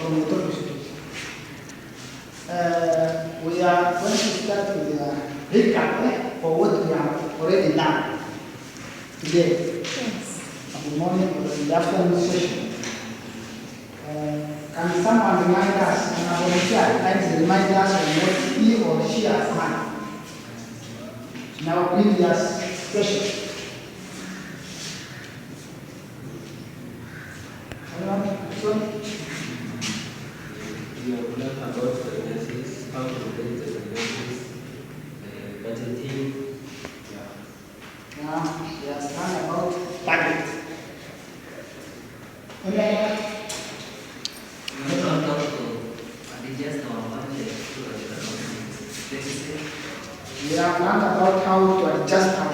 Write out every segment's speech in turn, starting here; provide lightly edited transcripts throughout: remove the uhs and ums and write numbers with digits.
from the topic. We are going to start with a recap for what we have already done today. Yes. Good morning or the afternoon session. Can someone remind us, and I volunteer, kindly remind us of what he or she has done in our previous session? Anyone? Sorry? We have learned about finances, how to create the finances, budgeting. Now, we have learned about budget. Anyone? We have learned about how to adjust our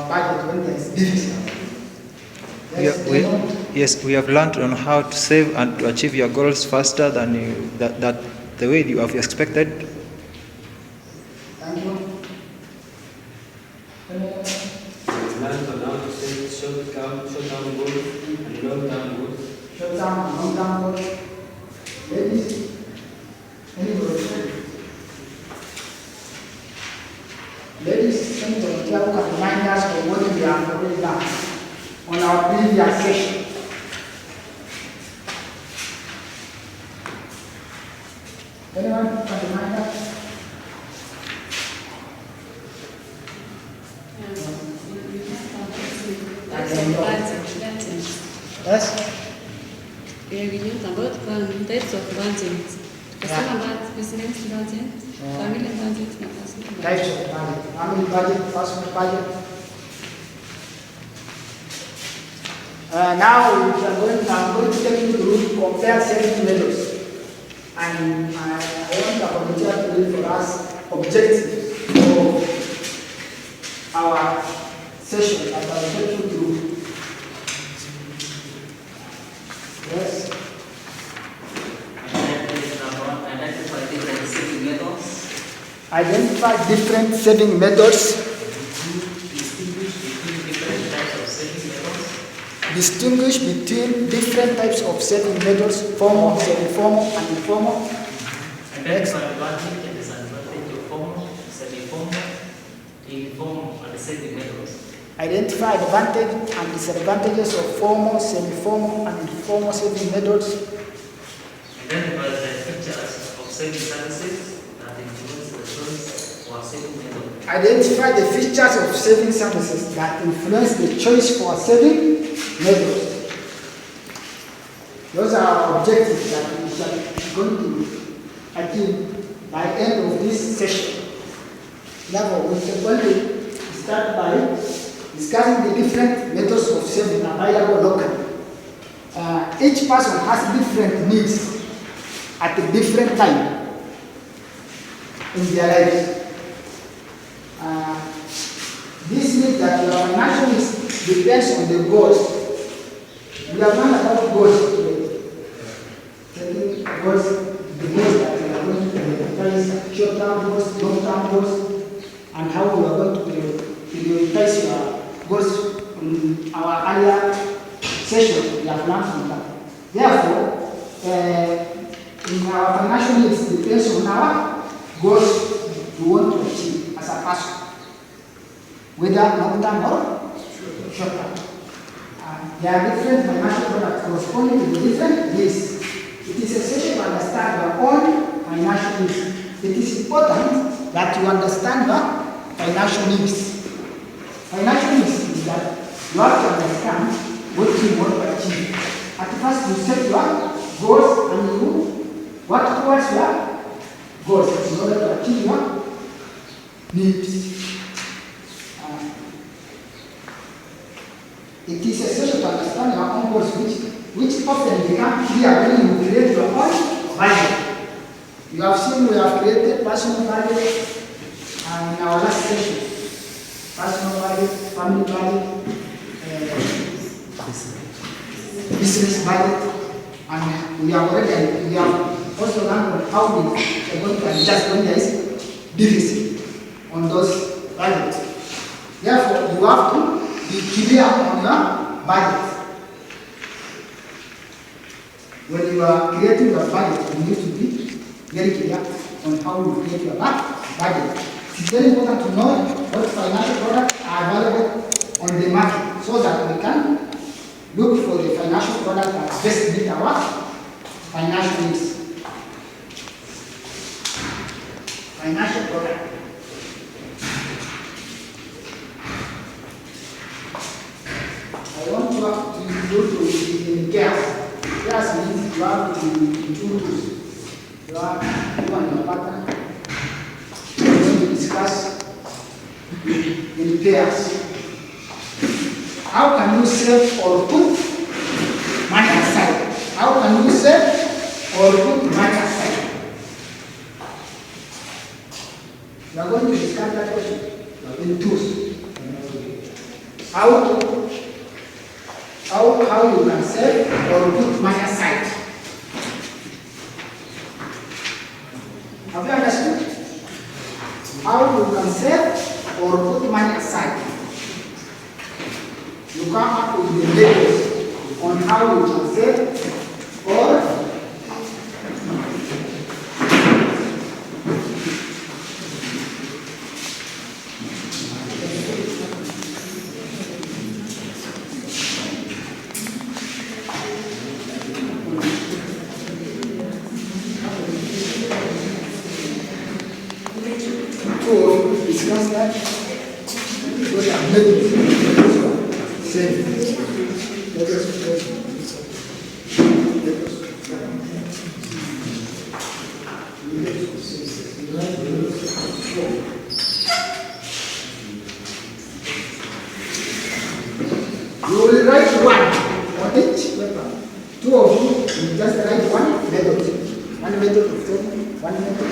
budget when there is deficit. Yes, we have learned on how to save and to achieve your goals faster than the way you have expected. Thank you. We have learned on how to set short-term goals and long-term goals. Short-term and long-term goals. Ladies, anybody? Ladies, anybody who can remind us of what we have already done on our previous session? Anyone can remind us? Yes? We learned about types of budgets. Customer budget, business budget, family budget, and personal budget. Types of budget. Family budget, personal budget. Now I'm going to take you through compare saving methods. And I want a volunteer to read for us objectives for our session that I will take you through. Yes. Identify different saving methods. Distinguish between different types of saving methods, formal, semi-formal, and informal. Identify the advantage and disadvantage of formal, semi-formal, informal, and saving methods. Identify advantages and disadvantages of formal, semi-formal, and informal saving methods. Identify the features of saving services that influence the choice for a saving method. Identify the features of saving services that influence the choice for saving methods. Those are our objectives that we shall be going to achieve by the end of this session. Therefore, we are going to start by discussing the different methods of saving available locally. Each person has different needs at a different time in their lives. This means that your financial needs depends on the goals. We have learned about goals today. Taking goals, the goals that we are going to prioritize, short-term goals, long-term goals, and how we are going to prioritize your goals in our earlier session. We have learned from that. Therefore, in our financial needs depends on our goals we want to achieve as a person, whether long-term or short-term. There are different financial products corresponding to the different needs. It is essential to understand your own financial needs. It is important that you understand your financial needs. Financial needs is that you have to understand what you want to achieve. At first, you set your goals and you work towards your goals in order to achieve your needs. It is essential to understand your own goals, which often become clear when you create your own budget. You have seen we have created personal budget in our last session. Personal budget, family budget, business budget, and we have also learned on how we are going to adjust when there is deficit on those budgets. Therefore, you have to be clear on your budget. when you are creating your budget, you need to be very clear on how you create your budget. It's very important to know what financial products are available on the market so that we can look for the financial product that best meet our financial needs. Financial product. I want to go to gas. Gas means you have to choose. You and your partner. We are going to discuss in pairs. How can you save or put money aside? How can you save or put money aside? We are going to discuss that question in twos. How you can save or put money aside. Have you understood? How you can save or put money aside. You come up with the details on how you can save or discuss that. What are you will write one on each paper. Two of you will just write one method. One method of saving, one method.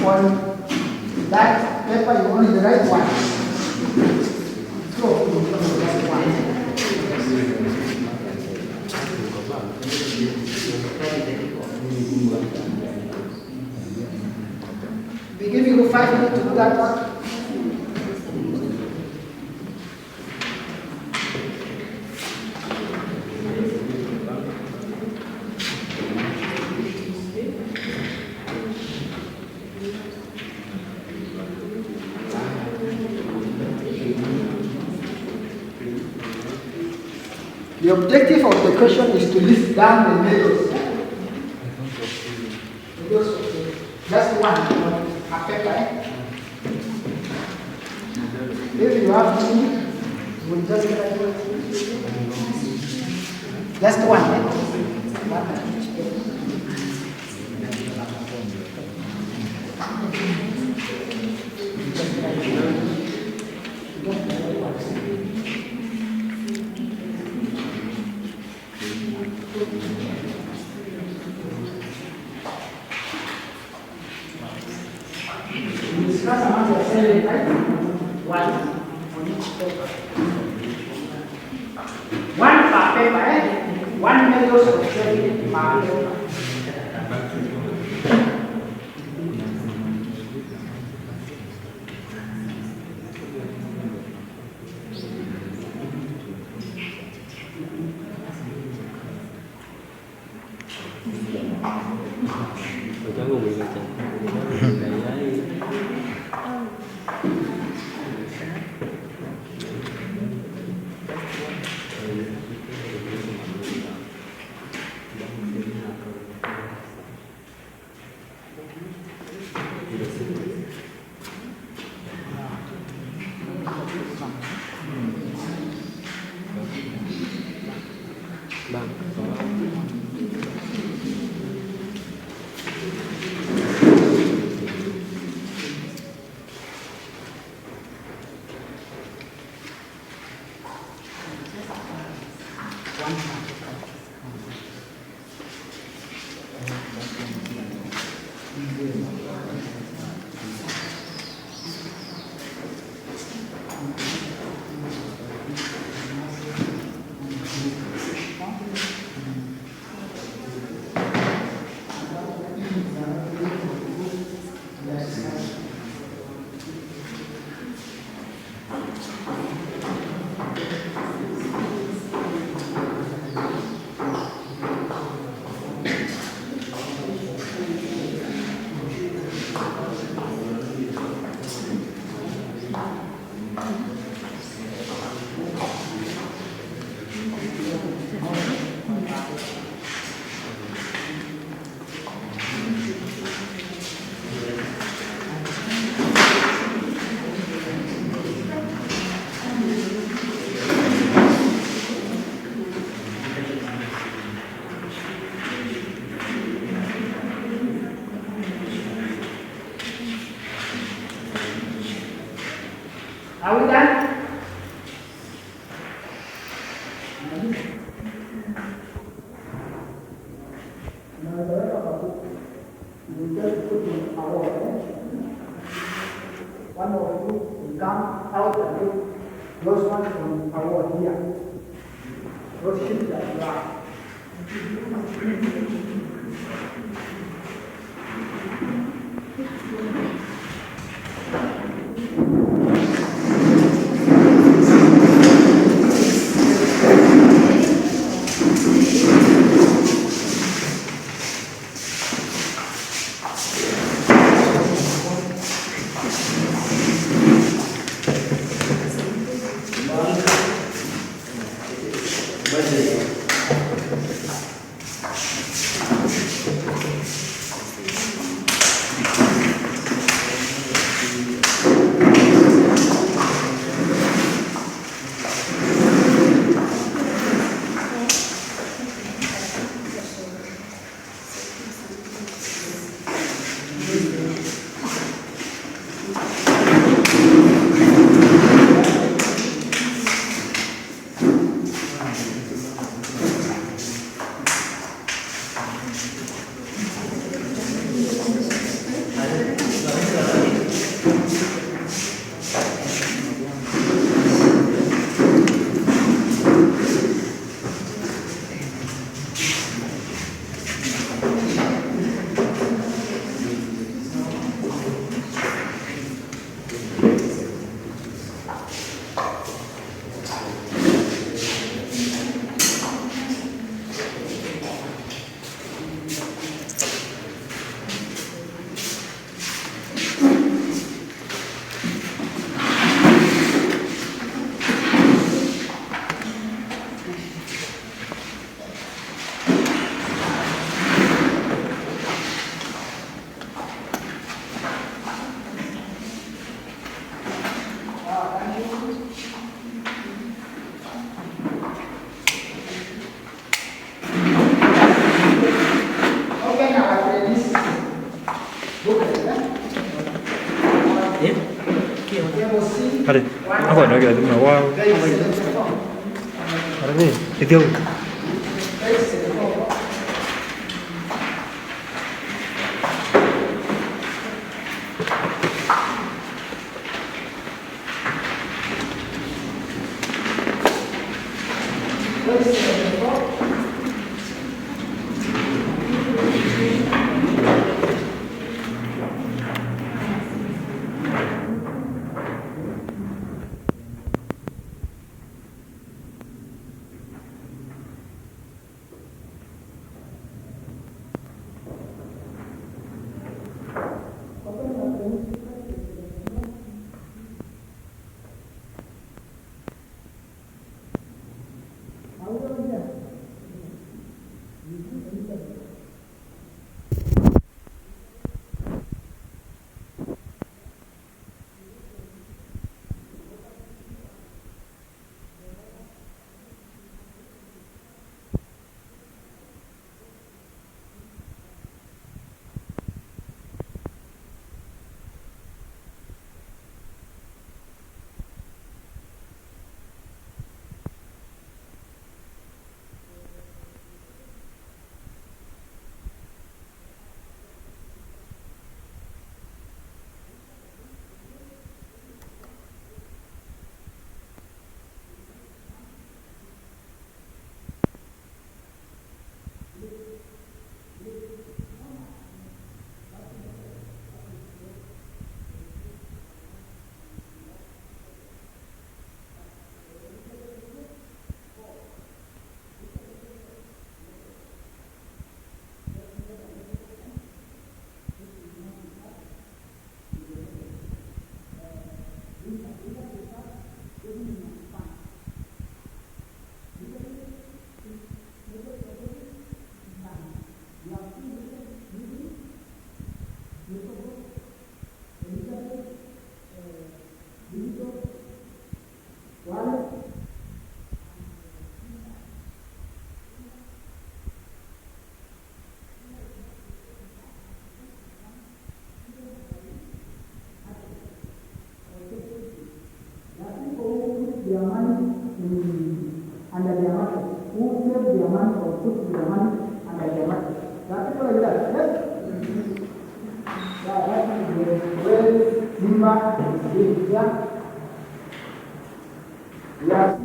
On that paper, you only write one. So, you only write one. We give you 5 minutes to do that work. The objective of the question is to list down the methods. Just one a paper. If you have two, you will just write just one. Discuss among yourselves, right? One on each paper. One per paper, eh? One method of saving per paper. Are we done? One of you will come out and look, those ones from our here. Those ships that you are. Ada, apa nak kira tu? Wow. Ada ni, itu. simple like that. Yes? Yeah, that is the way Simba is being here. Yeah.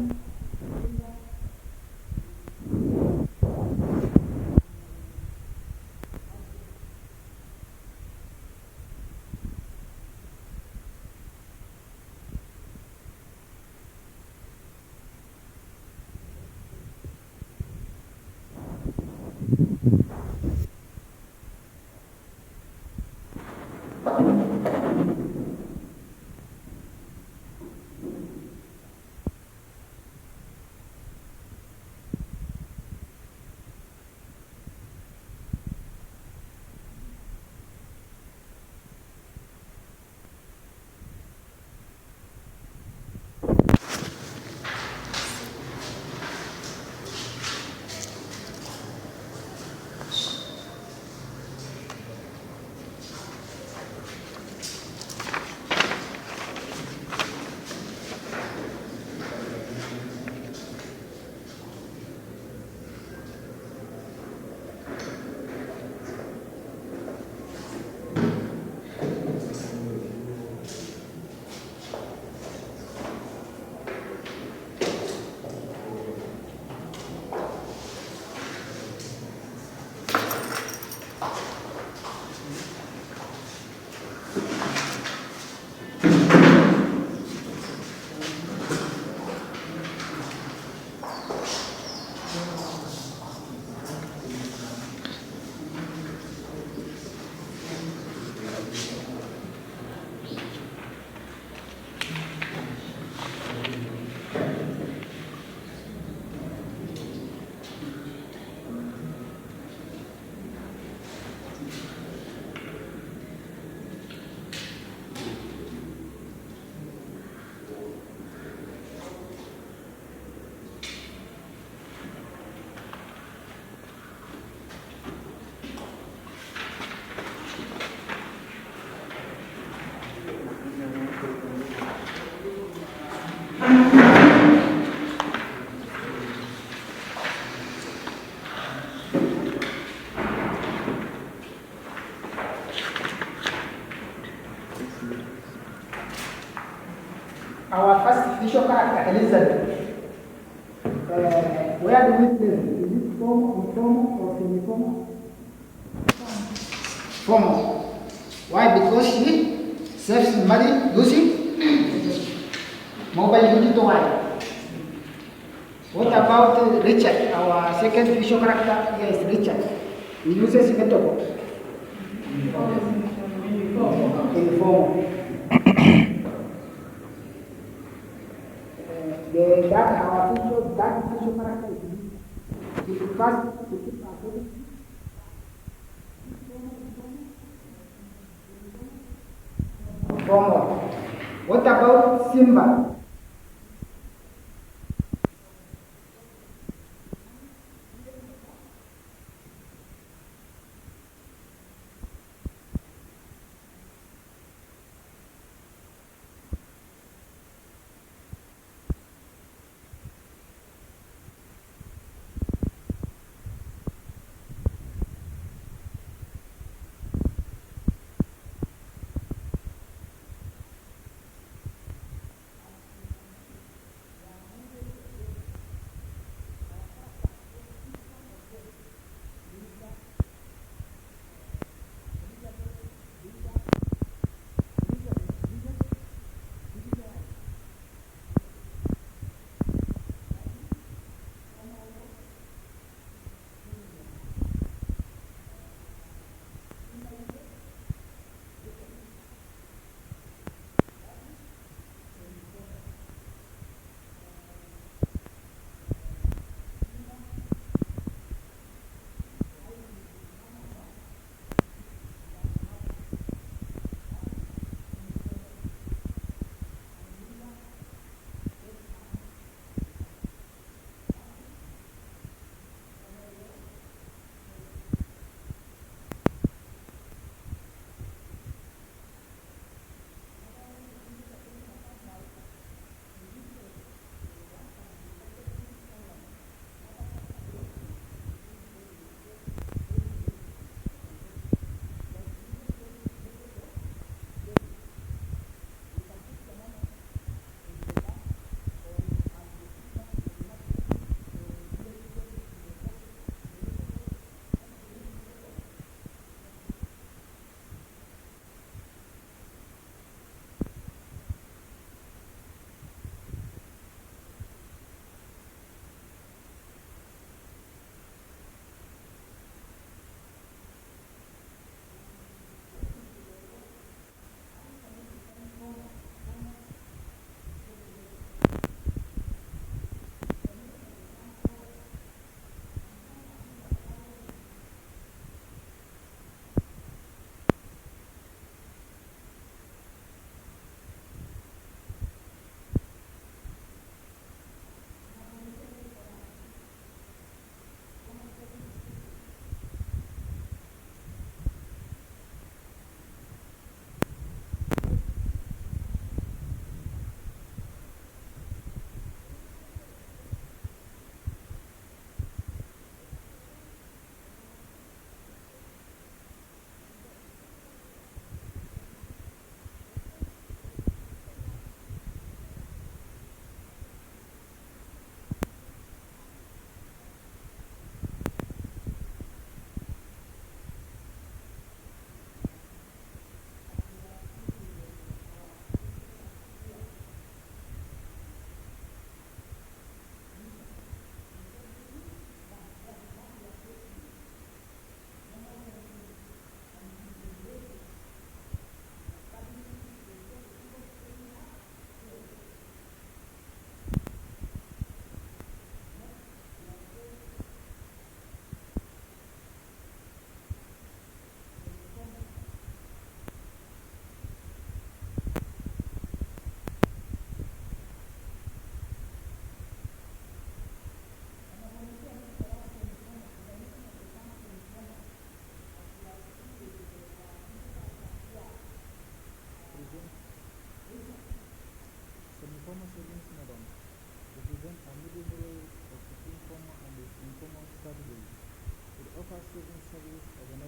Our first visual character, Elizabeth. Where do we place it? Is it formal, informal, or semi-formal? Formal. Why? Because she saves money using mobile unit wire. What about Richard? Our second visual character here is Richard. He uses method. Informal. Our visual character is first to keep our body. Formal. What about Simba?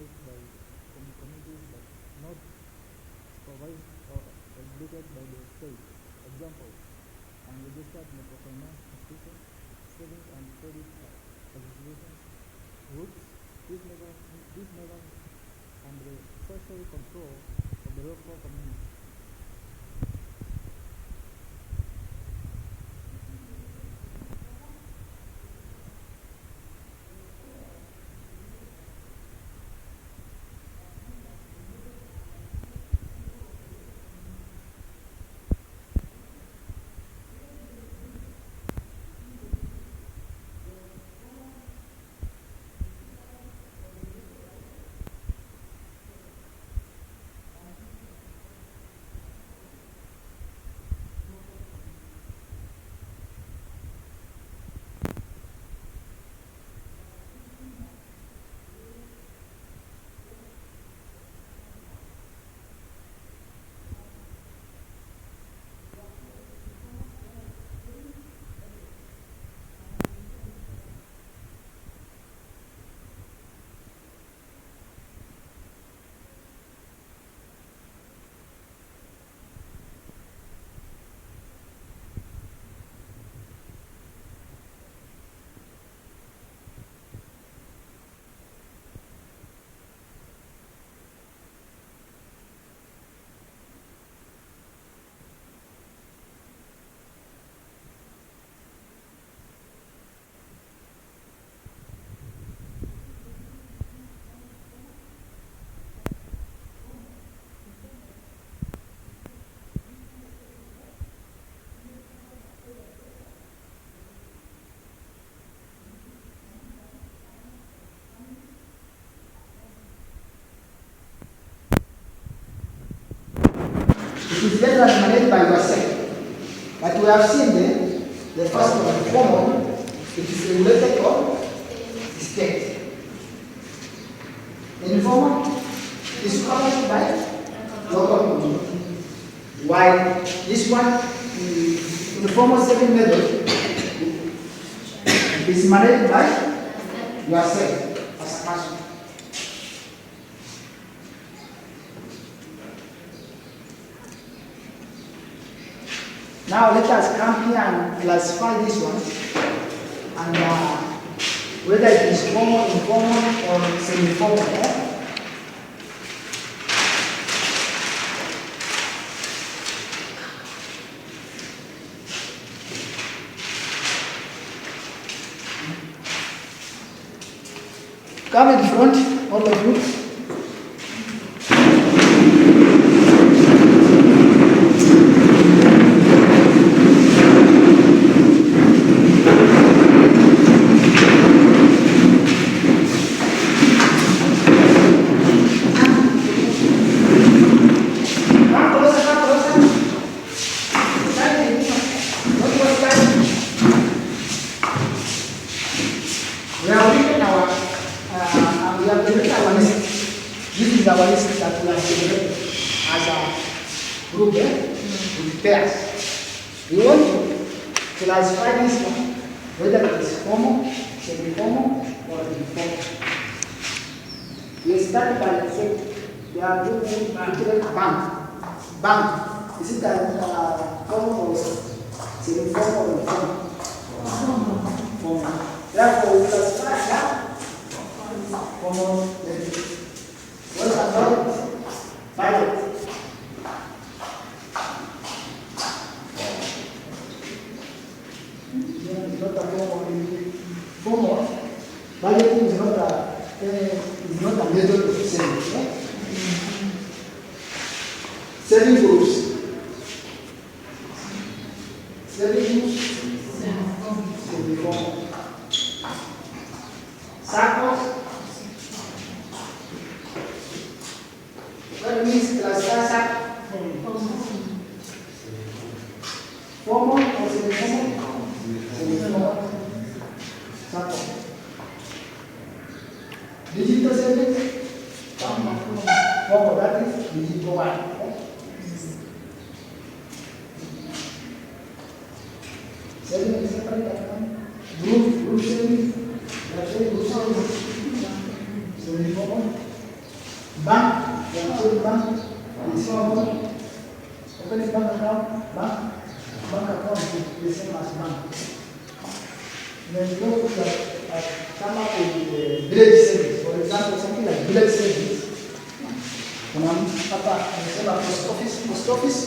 organized by communities but not supervised or regulated by the state. Example, unregistered microfinance institutions, savings and credit associations, groups. These measures and the social control of the local community. It is better than managed by yourself. But we have seen the first one, formal, it is regulated on the state. The informal is covered by local community. While this one, the informal saving method, is managed by yourself as a person. Now let us come here and classify this one and whether it is formal, informal, or semi-formal. Come in front, all of you. Our list that we have generated as a group with pairs. We want to classify this one, whether it is formal, semi-formal, or informal. We start by saying we are doing bank. Bank. Is it a formal or semi-formal or informal? Formal. Therefore, we classify that formal. What about budget? It's not a formal. Budgeting is not a method of saving. Saving groups. Saving groups. Semi-formal. Circles. What means classify formal or semi-formal? Semi-formal. Circle. Digital savings? Formal, that is digital one. Saving is separate. Group savings. Group savings. Semi-formal. Bank, you are not bank, and so on. Opening bank account, bank account is the same as bank. Then you go to come up with the village savings, for example, something like village savings. Hapa anasema post office.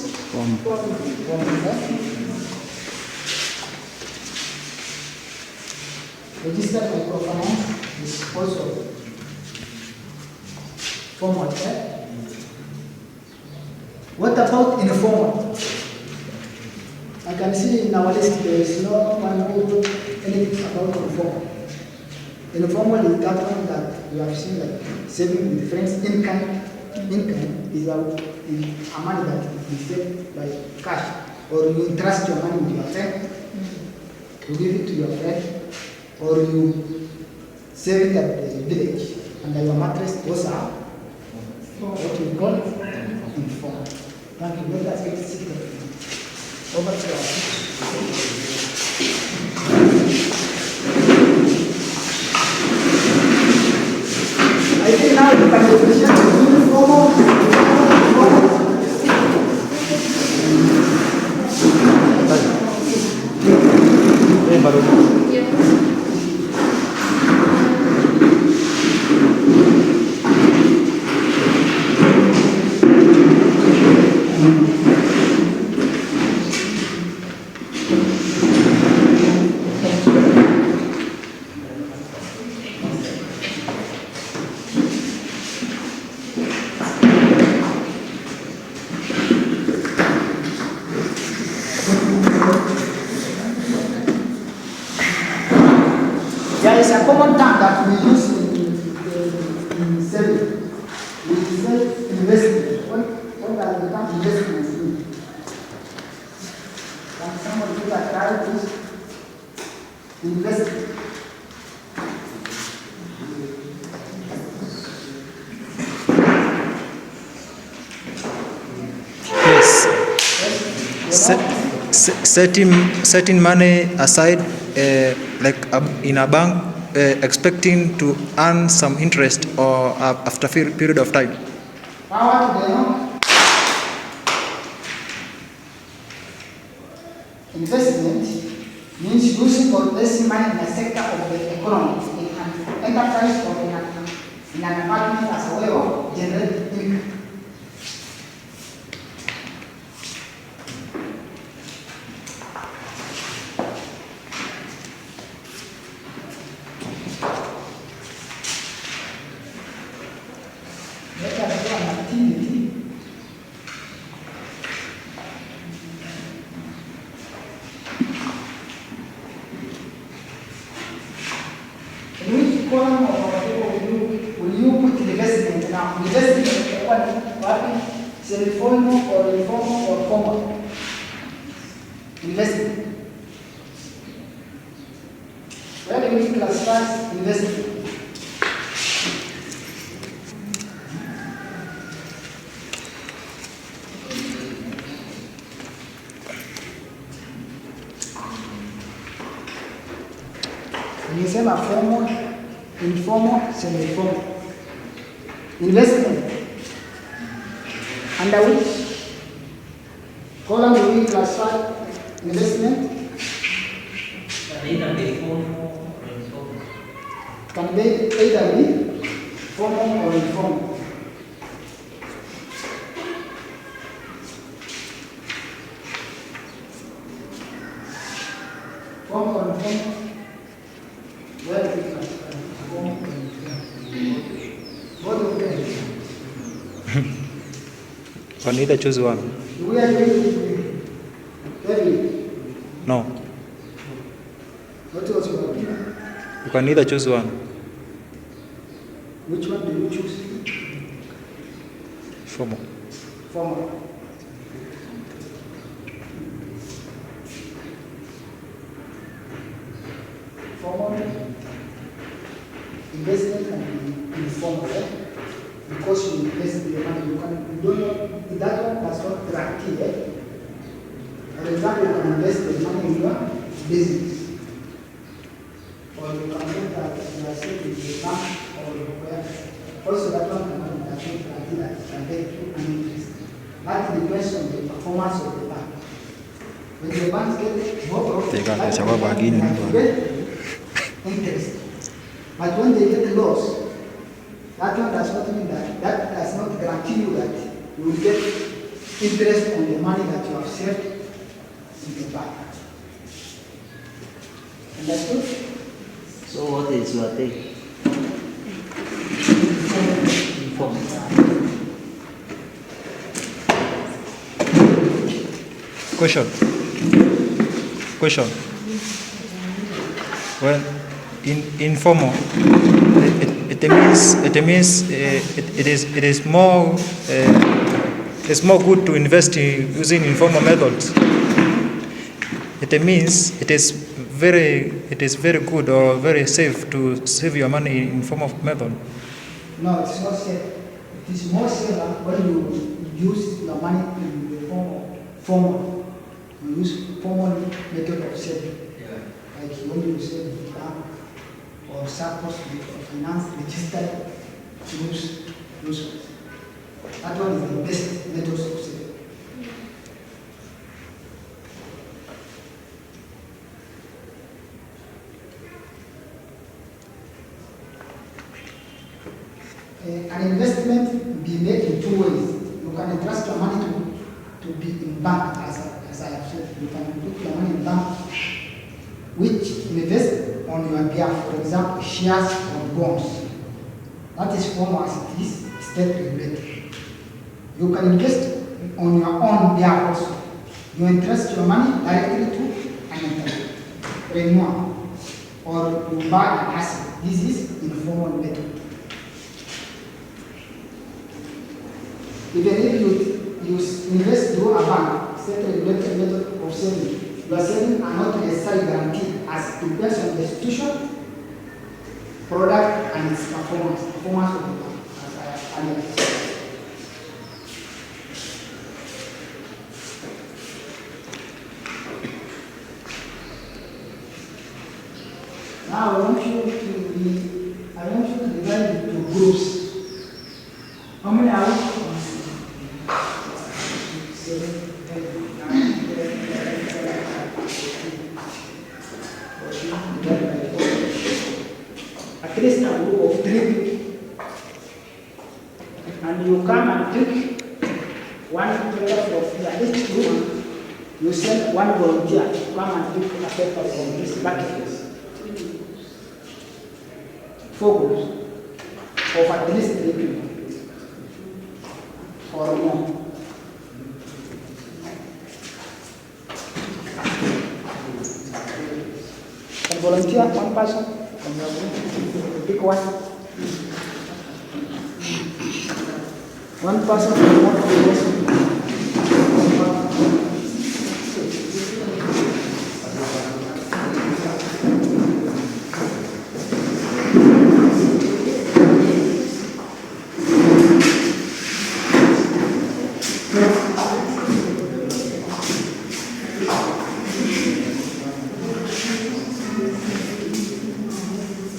Registered microfinance is also formal. What about informal? I can see in our list there is no one who wrote anything about informal. Informal is that one that you have seen, like saving with friends. Income is a money that is saved by cash, or you entrust your money with your friend, you give it to your friend, or you save it at the village under your mattress. Those are what we call informal. Thank you. Let us get seated. Over to our I think now you can differentiate informal. There is a common term that we use in selling. We say investment. What does the term investment mean? Can someone give a try, please? Investment. Yes. Setting money aside, like in a bank, expecting to earn some interest or after a period of time. Investment means using or placing money in a sector of the economy, in an enterprise or in an apartment as a way of generating income. Column of our table will you put investment now? Investment what? Semi-formal or informal or formal? Investment. Where do we classify investment? Nimesema formal, informal, semi-formal. Investment. Under which column do we classify investment? Can either be formal or informal. Can be either be formal or informal. Formal or informal? Where do we classify formal or informal? Both of them. You can either choose one. We are going to Kevin. No. What was your opinion? You can either choose one. Which one do you choose? Formal. Formal. Formal investment can be informal, right? Because you invest the money, you don't know that one does not guarantee it. For example, you can invest the money in your business, or you can put that you are saving in the bank or where. Also, that one cannot be guaranteed. That depends on the performance of the bank. When the banks get more profit, They got that the is the Shabab bank again, that will get interest. But when they get loss, that one does not mean that does not guarantee you that you will get interest on the money that you have saved in the bank. Understood? So what is your take? Inform. Question. Well, informal, it is more it's more good to invest using informal methods. It means it is very good or very safe to save your money in informal method. No, it's not safe. It is more safe when you use your money in the form of formal. You use formal method of saving. Yeah. Like when you save in the bank or surplus finance registered, use those ones. That one is the best method of saving. An investment be made in two ways. You can entrust your money to be in bank, as I have said. You can put your money in bank, which invest on your behalf. For example, shares or bonds. That is formal as it is state regulated. You can invest on your own behalf also. You entrust your money directly to an entrepreneur, or you buy an asset. This is informal method. Even if you invest through a bank, state regulated method of saving, your savings are not necessarily guaranteed as it depends on the institution, product, and its performance of the bank, as I have earlier said. Now I want you to divide into groups. How many are we? 7, 8, 9, 10, 11, 12, 13, 14, divided by 4. At least a group of 3 people. And you come and pick one paper from here. Each group, you send one volunteer to come and pick a paper from this bucket. 4 groups of at least 3 people or more. And volunteer one person from your group. Pick one. One person from one person.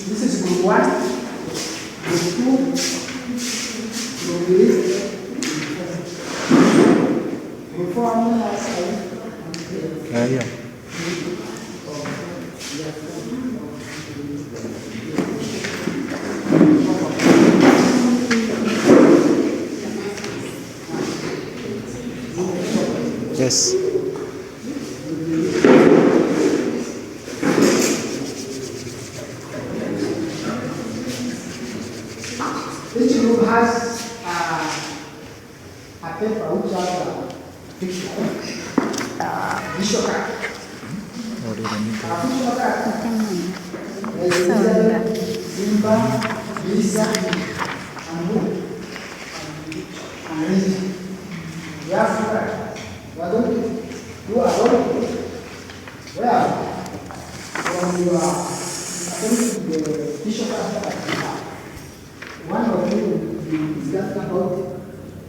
This is group 1, group 2, group 3, group 4, Yeah. Yes. Each group has a paper which has a picture. Visual card. Visual card. Simba, Lisa, and who? And Lisa. You have to write. You are going to do a lot of work. Where? When you are according to the visual card that you have. One of you will discuss about,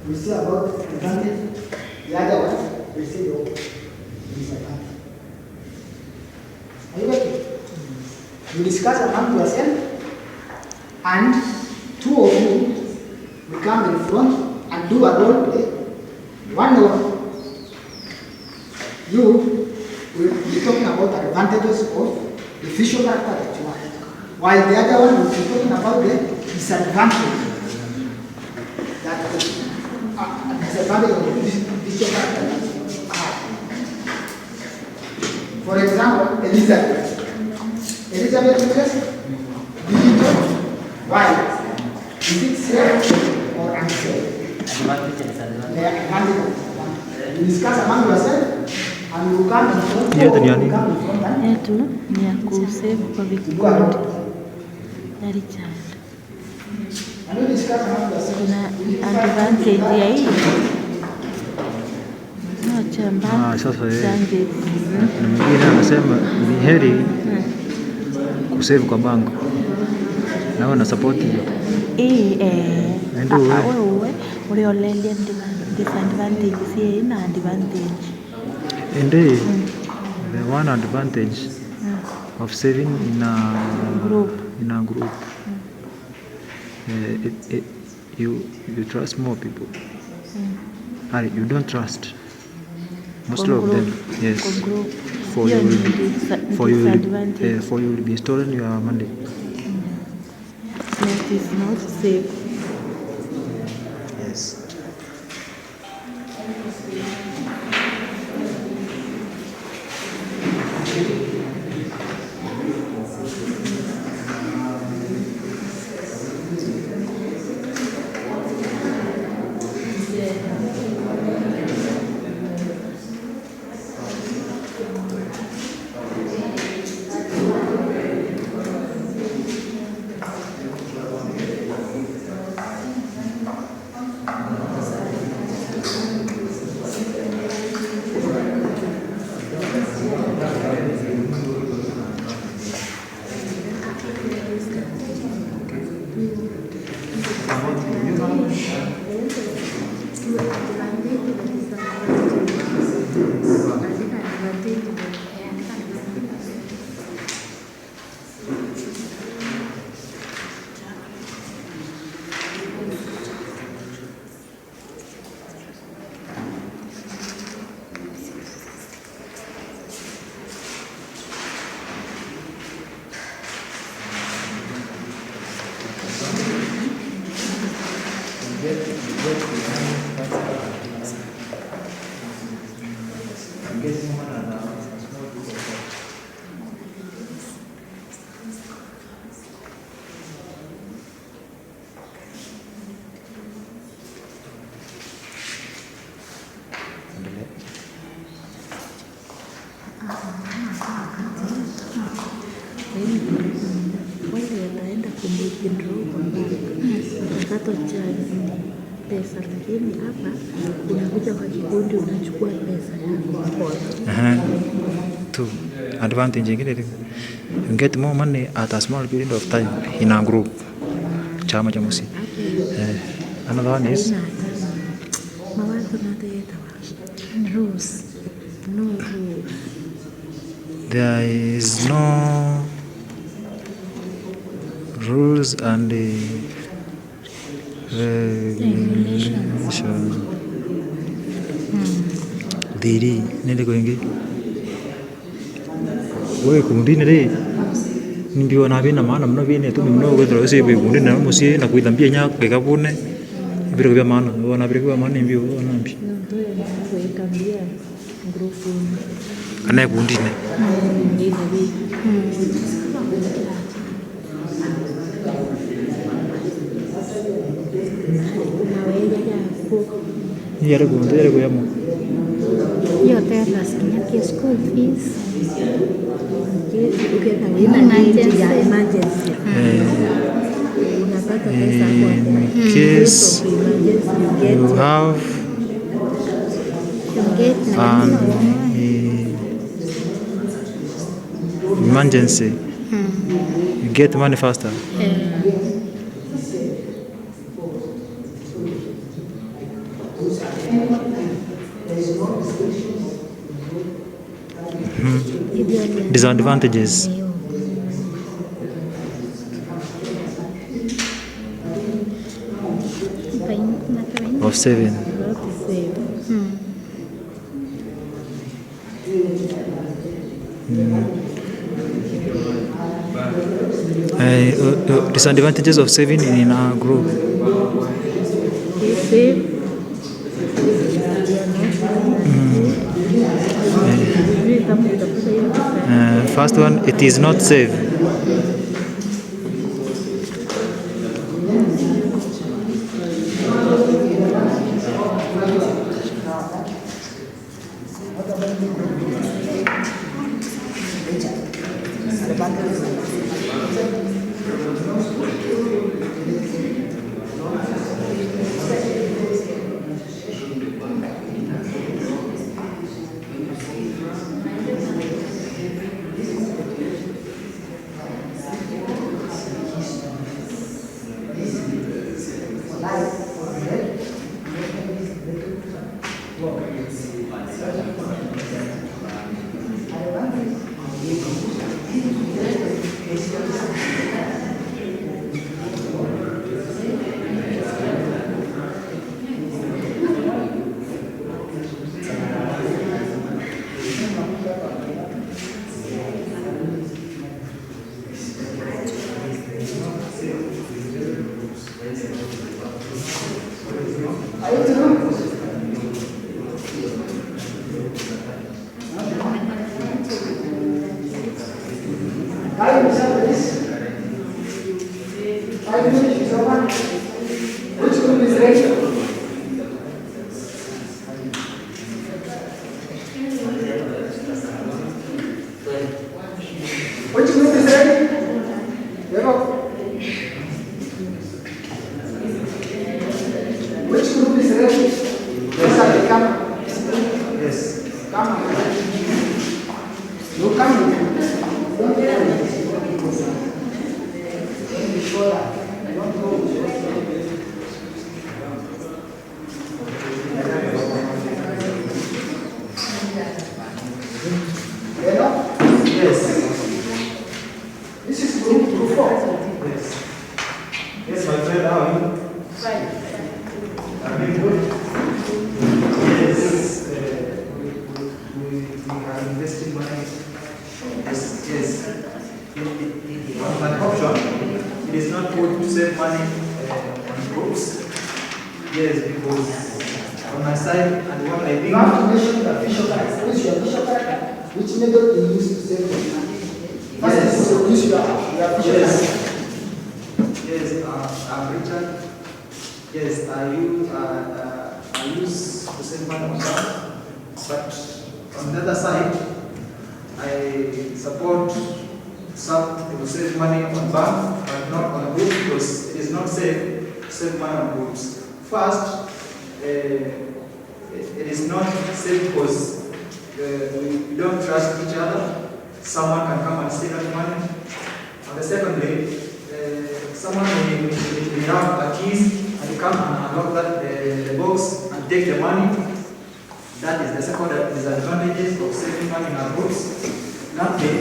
will say about advantage, the other one will say the disadvantage. Are you getting? You discuss among yourself, and 2 of you will come in front and do a role play One of you will be talking about the advantages of the visual character that you have, while the other one will be talking about the disadvantage that disadvantage of the visual character that you have. For example, Elizabeth. Elizabeth is digital. Why? Is it safe or unsafe? Advantage and disadvantage. The advantage. You discuss among yourself and you come in front. Hiyo ni nini? Yetu ni ya kusave kwa vikundi early child. And you discuss among yourself. Kuna advantage ya hii Sasa na mwingine anasema ni heri kusave kwa bango. Nao na support hiyo. Wewe uliolelia disadvantage si na advantage. And the one advantage of saving in a group, you trust more people. You don't trust most of them. Yes. For you will be stolen your money. It is not safe. Yes. Wale wataenda kumwithdraw kwa bank utapata charge pesa, lakini hapa unakuja kwa kikundi unachukua pesa yako. Two advantage ingine, you get more money at a small period of time in a group. Chama cha musi. Another one is mawazo na data rules. No rules. there is no rules and regulations. Dhiri nende kwengi wewe kundini re ndio na bina maana mno bine tu mno gwethro ese be kundini na musie na kuithambia nya kekabune biro bya maana wana biro bya maana mbio wana mbi Kuitambia grupu kana kundini yare kundere ko yamo hiyo tena sikia school fees ukienda emergency unapata pesa kwa case you have an emergency you get money faster. Disadvantages of saving. save. Disadvantages of saving in a group. You save, sijui kama utapata hiyo pesa. First one, it is not safe. Which group is ready? Devok. Which group is ready? Yes, I come. Yes. Come. You come. Don't worry. Before I don't go. Yes. This is group 4. Yes. Yes, my friend, how are you? Fine. Are you good? Yes. We are investing money. Yes, yes. On my option, it is not good to save money on groups. Yes, because on my side, and what I think. You have to mention the official card. What is your official card? Which method do you use to save money? Yes. First, use your official card. Yes, I'm Richard. Yes, I use to save money on bank, but on the other side, I support some to save money on bank, but not on group because it is not safe to save money on groups. First, it is not safe because we don't trust each other. Someone can come and steal that money. And secondly, someone may have a keys and come and unlock that the box and take the money. That is the second disadvantages of saving money in our groups. Thirdly,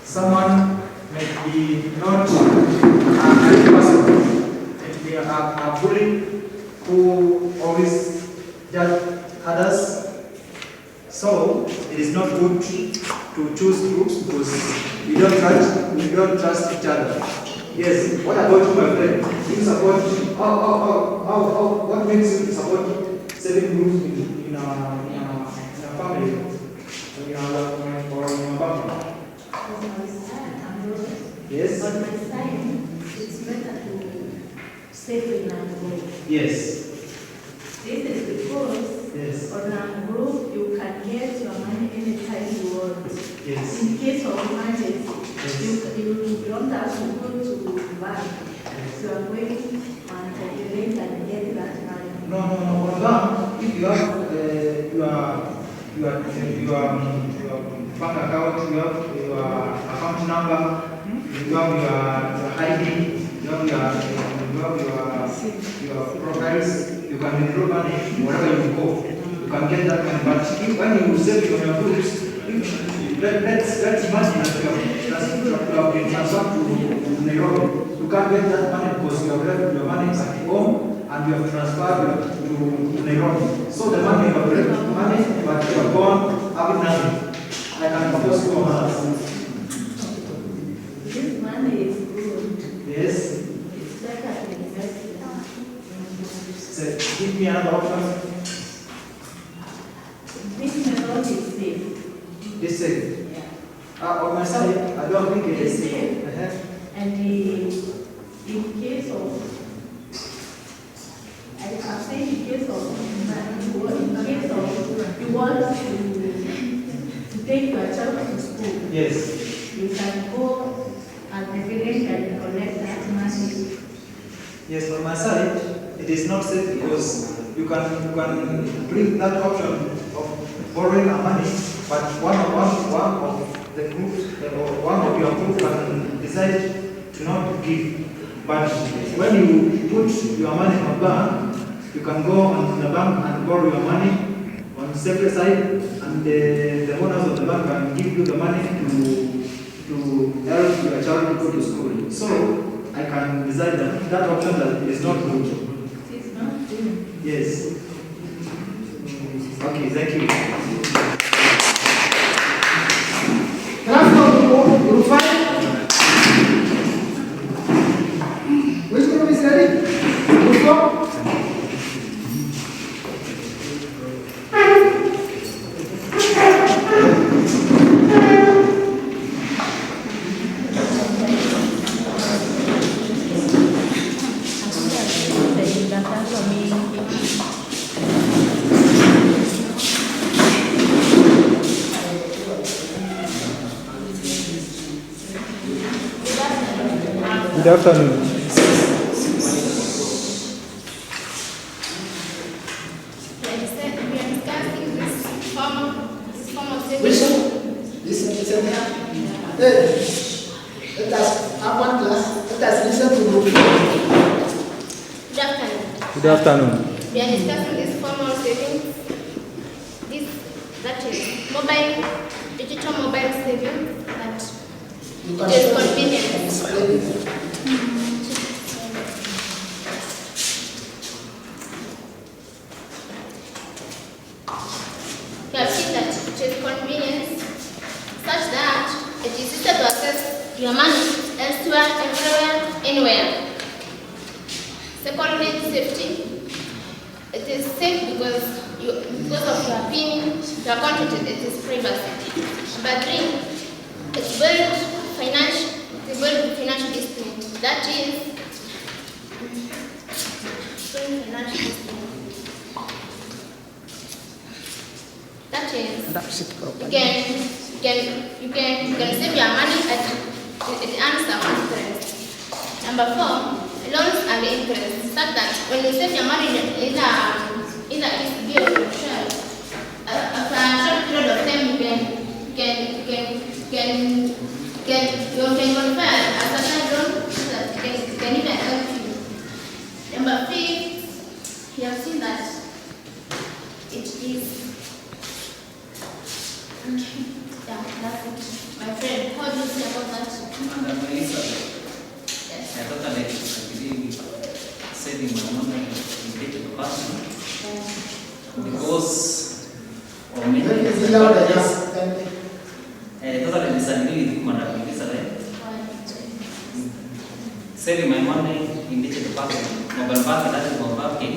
someone may be not a great person. It may be a bully who always judge others. So it is not good to choose groups because we don't trust each other. Yes. What about you, my friend? You support? What makes you support saving groups in our family, in our family? Yes. On my side, it's better to save in a group. Yes. This is because Yes. on a group you can get your money anytime you want. Yes. In case of emergency, Yes. you don't have to go to the bank. You are going and calculate and get that money. No. For that, if you have your bank account, you have your account number, you have your ID, you have your profiles, you can withdraw money wherever you go. You can get that money. But if when you save on your groups, let's imagine that you have been transferred to Nairobi. You can't get that money because you have left your money at home and you have transferred to Nairobi. So the money evaporate money, but you are gone having nothing. I can propose to others. This money is good. Yes. It's better to invest it. So give me another option. This method is safe. This safe. Yeah. On my side, I don't think it It's is. safe. And in case of, I'm saying in case of you want to take your child to school, Yes. you can go at the village and collect that money. Yes, on my side, it is not safe because you can bring that option of borrowing our money, but one of the group or one of your group can decide to not give. But when you put your money in a bank, you can go on the bank and borrow your money on the separate side, and the owners of the bank can give you the money to help your child to go to school. So I can decide that option that is not good. It's not good. Yes. Okay, thank you. Transport group 5. Which group is ready? Group 4. Good afternoon. Listen. Hey, let us have one class. Let us listen to group 4. Good afternoon. Good afternoon. We are discussing this form of savings. That is digital mobile savings that is convenient. You have seen that it is convenient such that it is easy to access your money elsewhere, everywhere, anywhere. Secondly, safety. It is safe because of your PIN, your content, it is privacy. But 3, it's built financial discipline. That is financial discipline. That is you can save your money it earns some interest. Number 4, loans and interest. Such that when you save your money in either ECB or your share, after a short period of time you can qualify as a certain loan so that it can even help you. Number 5, you have seen that it is. Yeah, that's it. My friend, how do you say about that? Madam Elizabeth, Yes. I totally agree with saving my money in digital fashion because of many disadvantages. I totally disagree with Madam Elizabeth. Saving my money in digital fashion, mobile banking, that is mobile banking,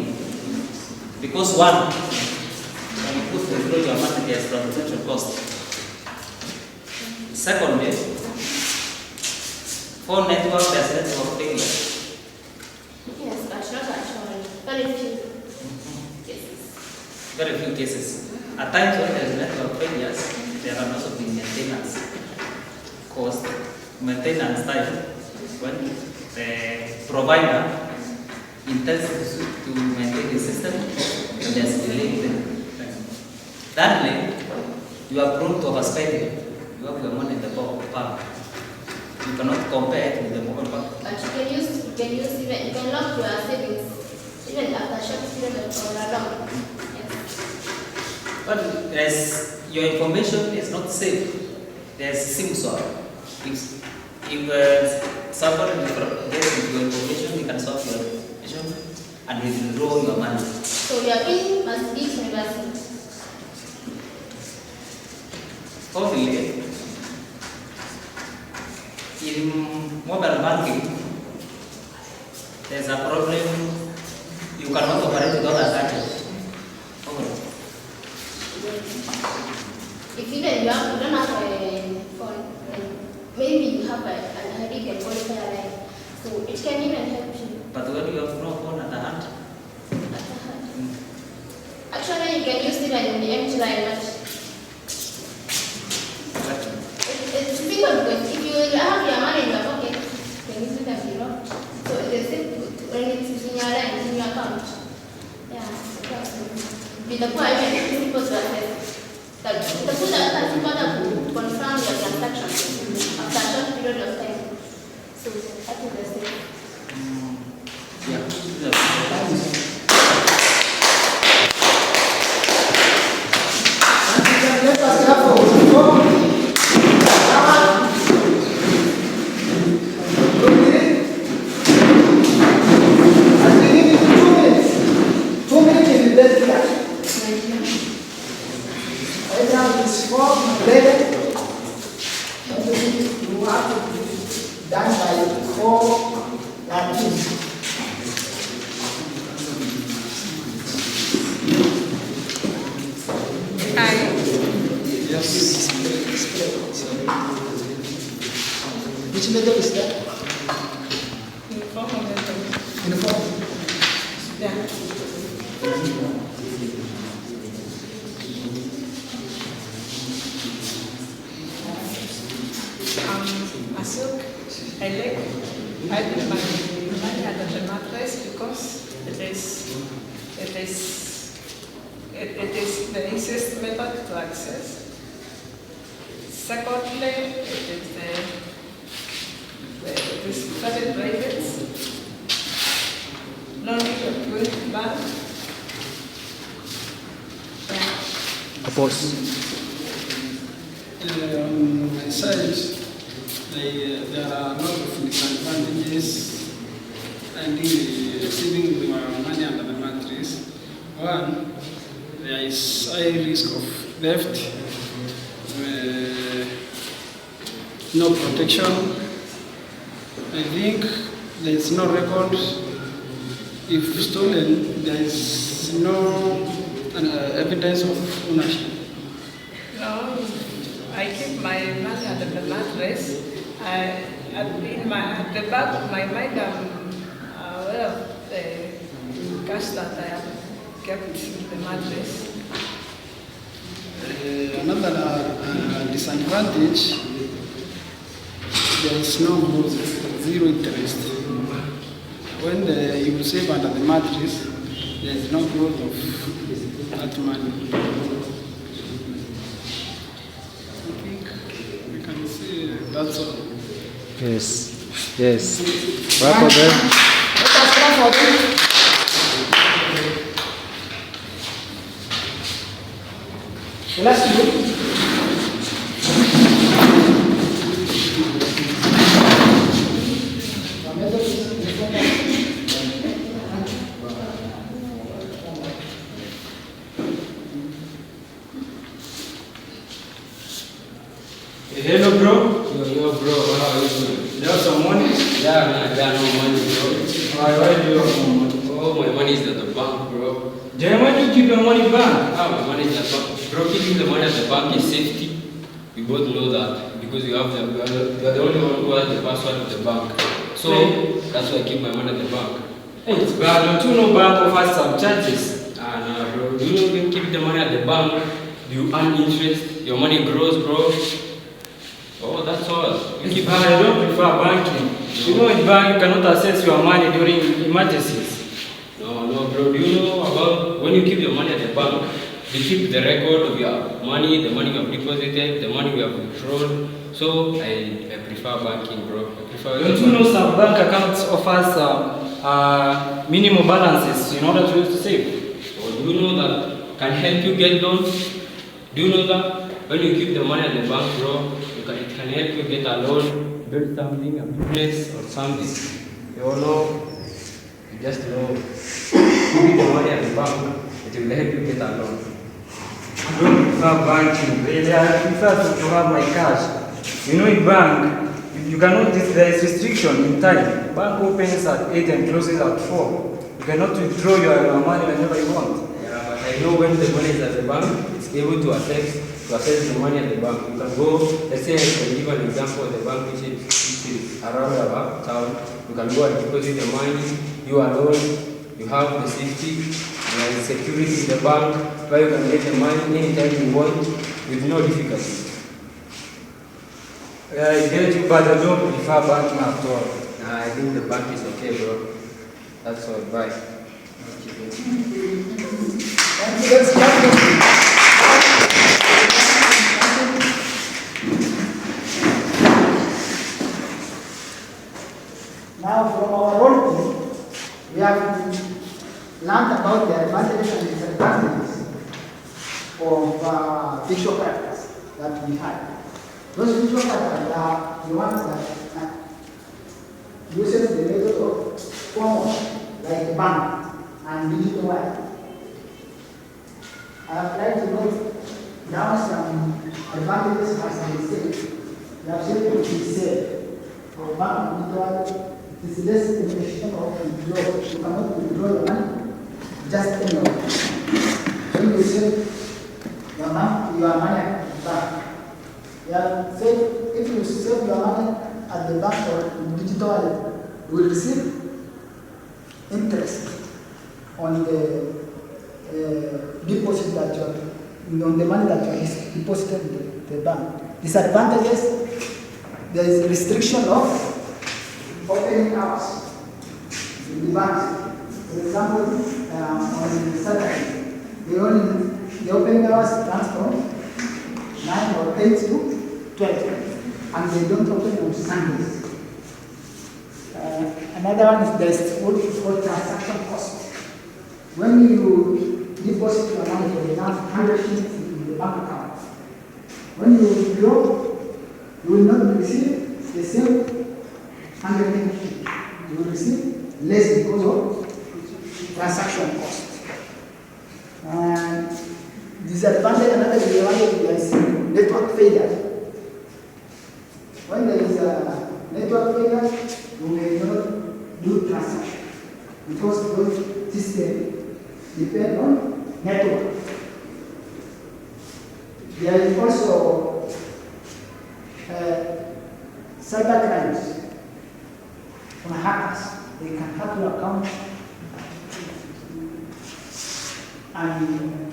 because one, when you put through your money, there's transaction cost. Secondly, phone network does network failure. Yes, but not actually. Very few cases. Very few cases. At times when there is network failures, there can also be maintenance cost, maintenance time when the provider intends to maintain the system and there's delay in the thirdly, you are prone to overspending. You have your money in the bank. You cannot compare it with the mobile bank. But you can lock your savings even after a short period or a long. Yes. But as your information is not safe, there's SIM swap. If somebody gets into your information, you can swap your information. and withdraw your money. So your PIN must be universal. Obviously, in mobile banking, there's a problem. You cannot operate without a card. If even you don't have a phone, maybe you have an ID can qualify a line. So it can even help you. But when you have no phone at the hand, Actually, you can use it in the empty line, but it's difficult because if you have your money in your pocket, you can use it as you know. So it's simple when it's in your line, it's in your account. Yeah, with the point, it's simple to access. The food that is important to confirm your transaction after a short period of time. So that is the same. Let us have Which method is that? Informal method. Informal. Yeah. Asuk, I put my money under the mattress because it is the easiest method to access. Secondly, it is very private. No need of going to bank. Oppose. On my side, there are a lot of disadvantages and receiving your money under the mattress. One, there is high risk of theft, no protection. I think there is no record. If stolen, there is no evidence of ownership. No, I keep my money under the mattress. At the back of my mind, I'm aware of the cash that I have kept in the mattress. Another disadvantage, there is no growth, zero interest. When you save under the mattress, there is no growth of that money. I think we can see that's all. Yes, yes. Wrap up there. Let us clap for them. The last group. Hello, bro. Yo, bro, how are you doing? You have some money? Yeah, man, I got no money, bro. Why do you have no money? Oh, my money is at the bank, bro. Jay, why do you keep your money back? My money is at the bank. Bro, keeping the money at the bank is safety. We both know that because you are the only one who has the password of the bank. So, that's why I keep my money at the bank. Hey, but don't you know bank offers some charges? Nah, bro. Do you know when you keep the money at the bank, you earn interest, your money grows, bro. Oh, that's all. I don't prefer banking. You know in bank you cannot access your money during emergencies. No, bro. Do you know about when you keep your money at the bank, they keep the record of your money, the money you have deposited, the money you have withdrawn. So I prefer banking, bro. Don't you know some bank accounts offers minimum balances in order to save? So do you know that can help you get loans? Do you know that when you keep the money at the bank, bro, it can help you get a loan, build something, a business or something. You all know. You just know, keeping the money at the bank, it will help you get a loan. I don't prefer banking, really. I prefer to have my cash. You know, in bank, you cannot, there is restriction in time. Bank opens at 8 and closes at 4. You cannot withdraw your money whenever you want. Yeah, but I know when the money is at the bank, it's able to access the money at the bank. You can go, let's say, I can give an example of the bank which is around our town. You can go and deposit the money, you alone, you have the safety, there is security in the bank, where you can get the money anytime you want with no difficulty. Yeah, I get you, but I don't prefer banking at all. Nah, I think the bank is okay, bro. That's all. Bye. Now, from our role play, we have learned about the advantages and disadvantages of visual characters that we have. Those visual characters are the ones that uses the method of form, like bank and digital wire. I have tried to note down some advantages as I said. We have said what we said. For bank and digital wire, it is less information of withdraw. You cannot withdraw your money just anywhere. When you save your money at the bank, if you save your money at the bank or digital wallet, you will receive interest on the deposit that on the money that you have deposited in the bank. Disadvantages: there is restriction of opening hours in the banks. For example, on Saturday, the opening hours runs from 9 or 8 to 12, and they don't open on Sundays. Another one is there's what is called transaction cost. When you deposit your money, for example, 100 shillings in the bank account, when you withdraw, you will not receive the same 100 shillings. You will receive less because of transaction cost. And disadvantage, another disadvantage is network failure. When there is a network failure, you may not do transaction because those systems depend on network. There is also cyber crimes from hackers. They can hack your account and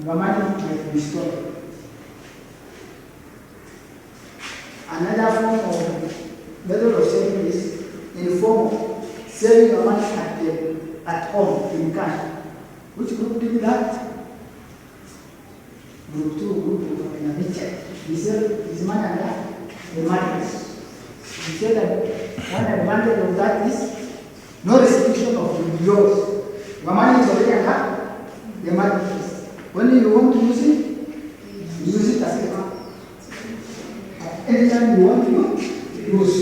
your money might be stolen. Another form of method of saving is in the form of saving your money at home in cash. Which group did that? Group 2, group in a picture. He said his money under the mattress. He said that one advantage of that is no restriction of yours. Your money is already under the mattress. When you want to use it as a bank. Anytime you want to use.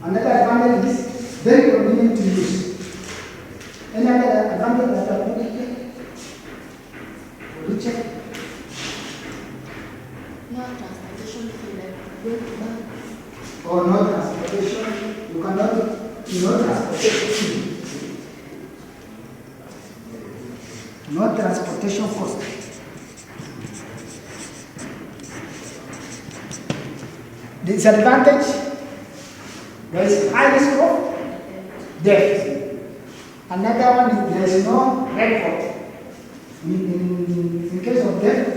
Another advantage is very convenient to use. Another advantage that I want to take. Will you check? No transportation fee like going to bank. Or no transportation. You cannot, no transportation fee. No transportation cost. Disadvantage, there is high risk of death. Another one is there is no record. In case of death,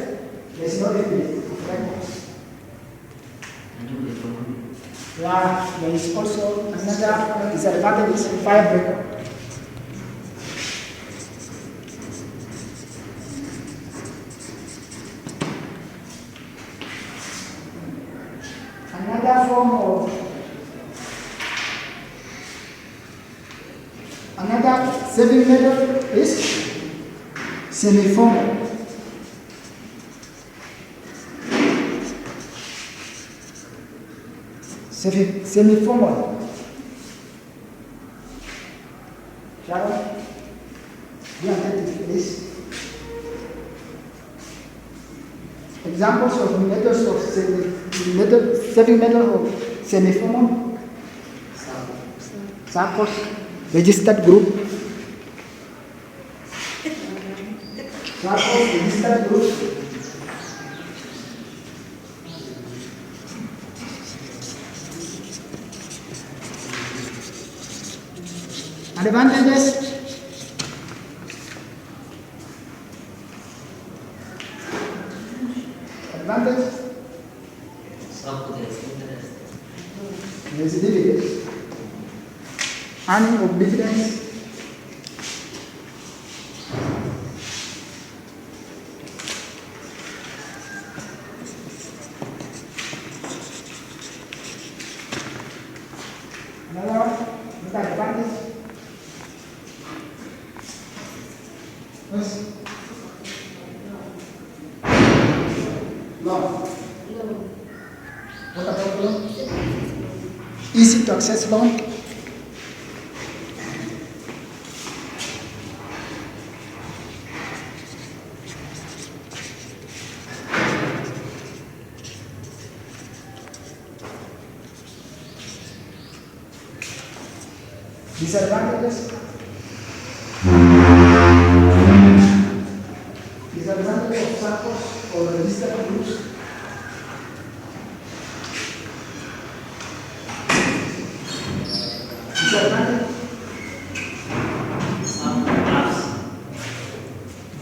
there is no record. Yeah, there is also another disadvantage is fire breaker. Another saving method is semi-formal. Semi-formal. Sharon, you are getting this. Examples of methods of saving method of semi-formal circles, registered group, circles, registered group, advantages. Advantage. There is dividend. Earning of dividends. Another one, what are advantage? Yes. Loan. What about loan? Easy to access loan. Disadvantages. Disadvantages of circles or registered groups. Disadvantage.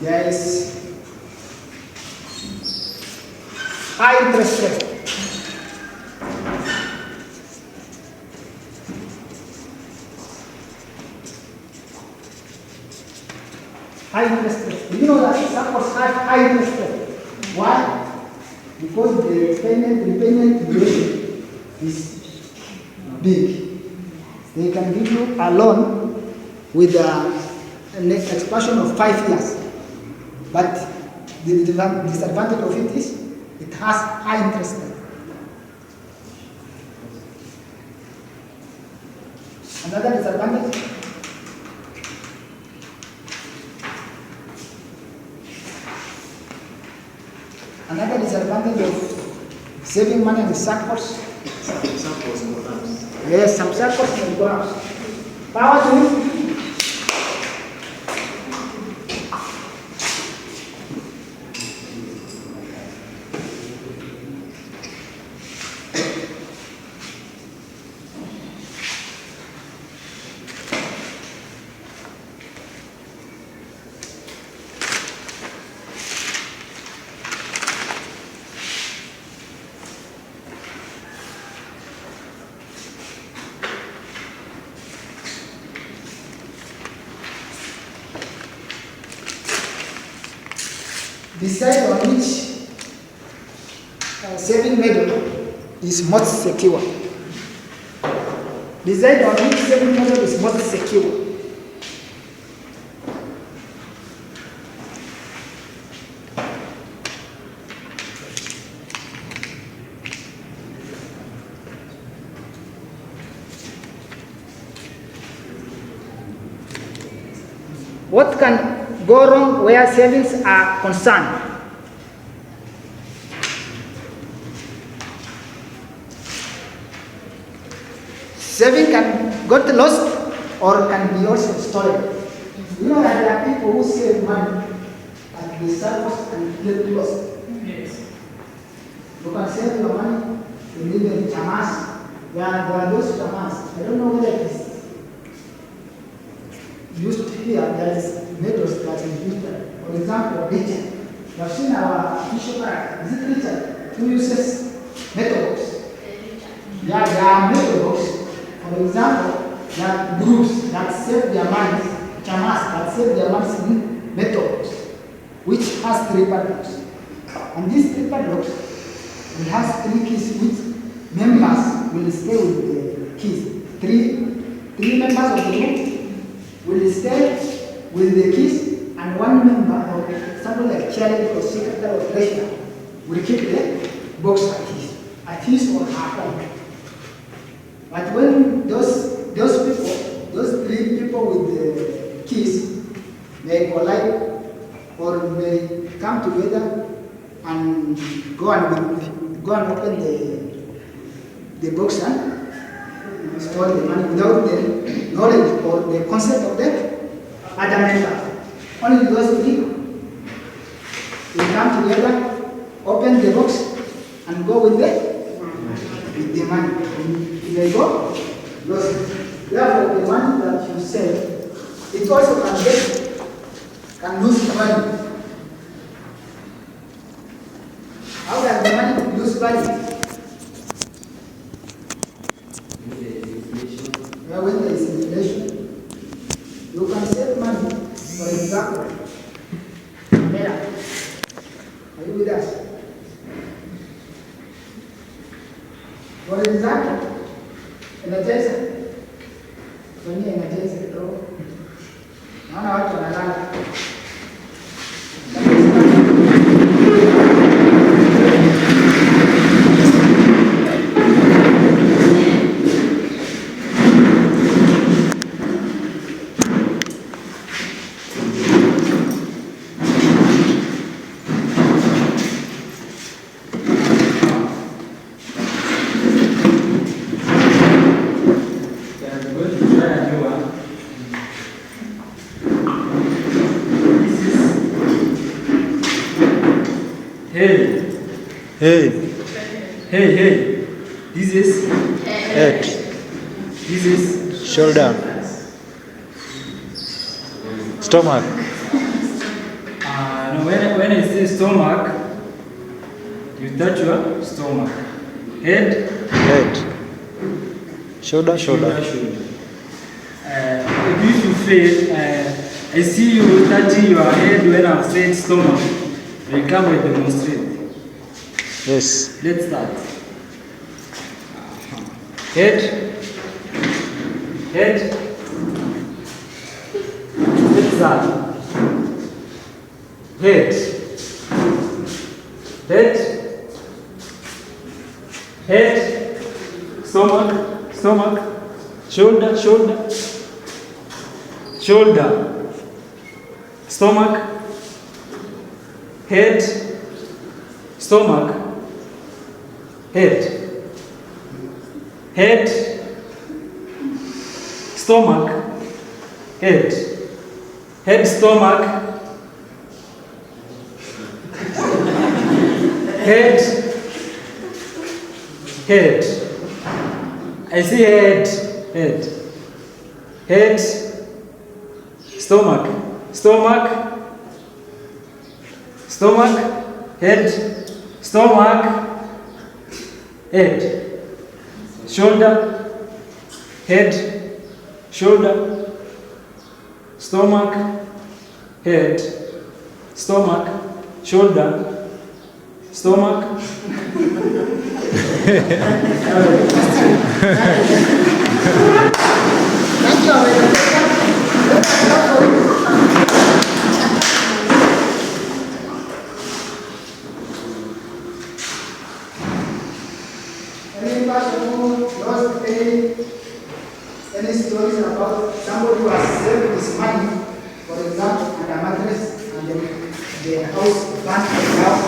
There is high interest rate. High interest rate. Do you know that circles have high interest rate? Why? Because the repayment duration is big. They can give you a loan with an expansion of 5 years. But the disadvantage of it is it has high interest rate. Another disadvantage. Another disadvantage of saving money in circles. Yes, some circles may collapse. Power to you. Decide on which saving method is most secure. Decide on which saving method is most secure. What can go wrong where savings are concerned? Saving can get lost or can be also stolen. You know that there are people who save money at the surface and get lost. Yes. You can save your money in even chamas. There are those chamas. I don't know whether it is used here. There is methods that is used. For example, Richard. You have seen our official card. Is it Richard who uses metal books? Yeah, there are metal books. For example, there are groups that save their money, chamas that save their money in metal books, which has 3 padlocks. And these 3 padlocks will have 3 keys which members will stay with the keys. Three members of the group will stay with the keys, and 1 member of something like chairman or secretary or treasurer will keep the box at his or her own. But when those people, those 3 people with the collide or may come together and go and open the box and store the money without the knowledge or the concept of the other member. Only those three will come together, open the box, and go with the money. If they go, lose it. Therefore, the money that you save, it also can lose value. How does the money lose value? When there is inflation, you can save money. For example, Mera, are you with us? For example, energizer. Kwenye energizer kidogo. Naona watu wanalala. Hey. This is head. This is Shoulder. Stomach. No, when I say stomach, you touch your stomach. Head. Shoulder. If you fail, I see you touching your head when I'm saying stomach. I come and demonstrate. Yes. Let's start. Head. Let's start. Head. Stomach. Shoulder. Stomach. Head. Stomach. Head, stomach, head, stomach, head. I see head, stomach, head, stomach. Head, shoulder, stomach, head, stomach, shoulder, stomach. Any person who lost any stories about somebody who has saved his money, for example, under a mattress, and the house burnt down?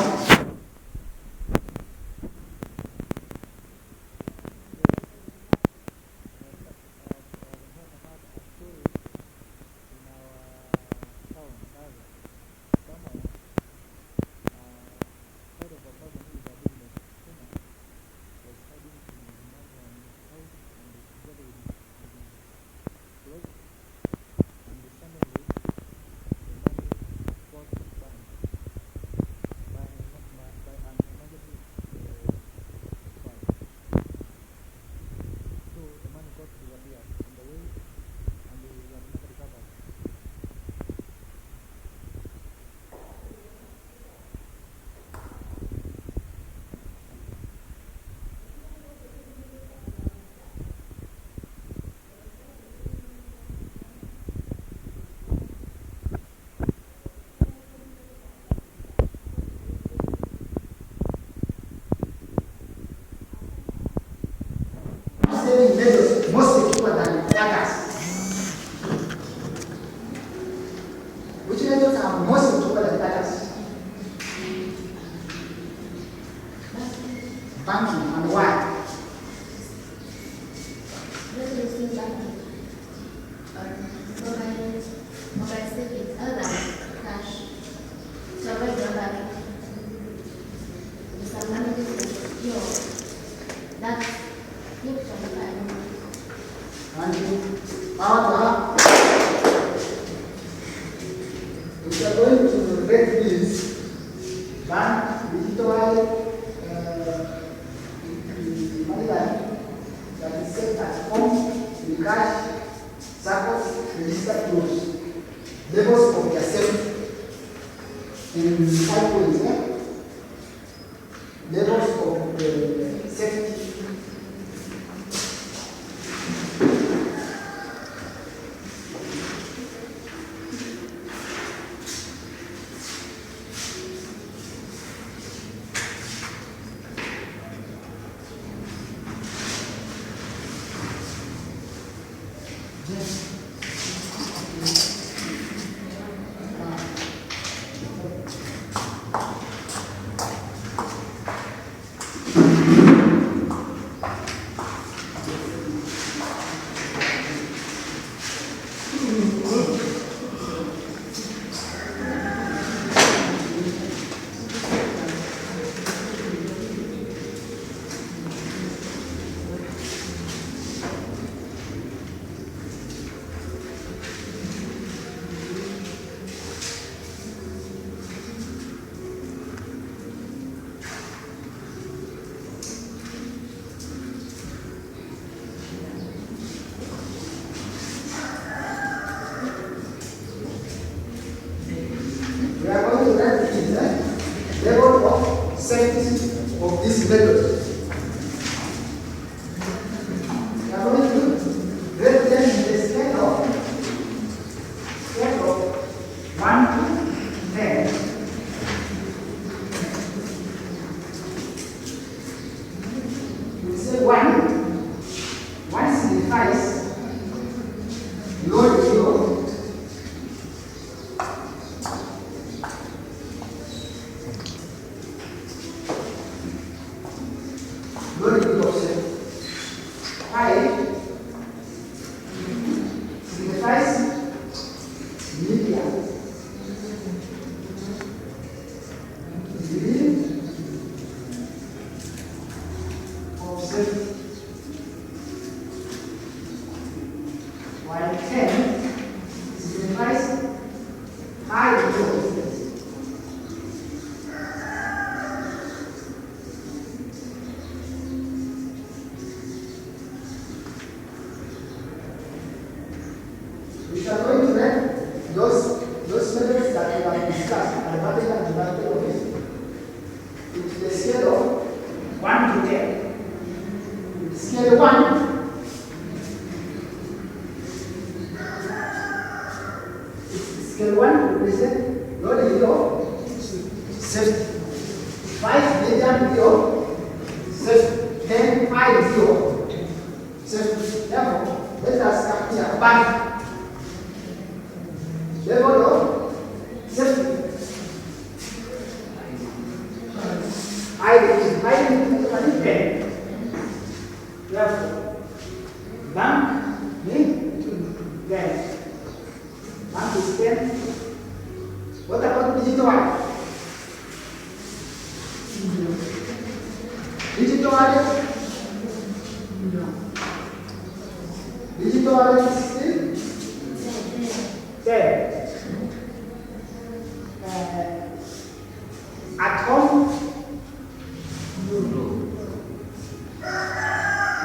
Which methods are most important than others? Banking, and why? If you are going to rate bills, bank, digital, money that is set at home, in cash, circles, registered tools, levels of their safety in 5 points, levels of the safety. We are going to write the level of safety of this method. We are going to rate them in the scale of 1 to 10. We say 1 signifies low zero. While 10 signifies high resistance. We are going to learn those methods that we have discussed, advantage and disadvantage of it. It's the scale of 1 to 10. Scale 1. Scale 1 represents low degree of safety. 5 medium degree of safety. 10 high degree of safety. Therefore, let us come here. Bank. Level of safety. High degree is 10. Therefore, bank means 10. Bank is 10. What about digital wallet? Digital wallet? Digital wallet is still 10. At home?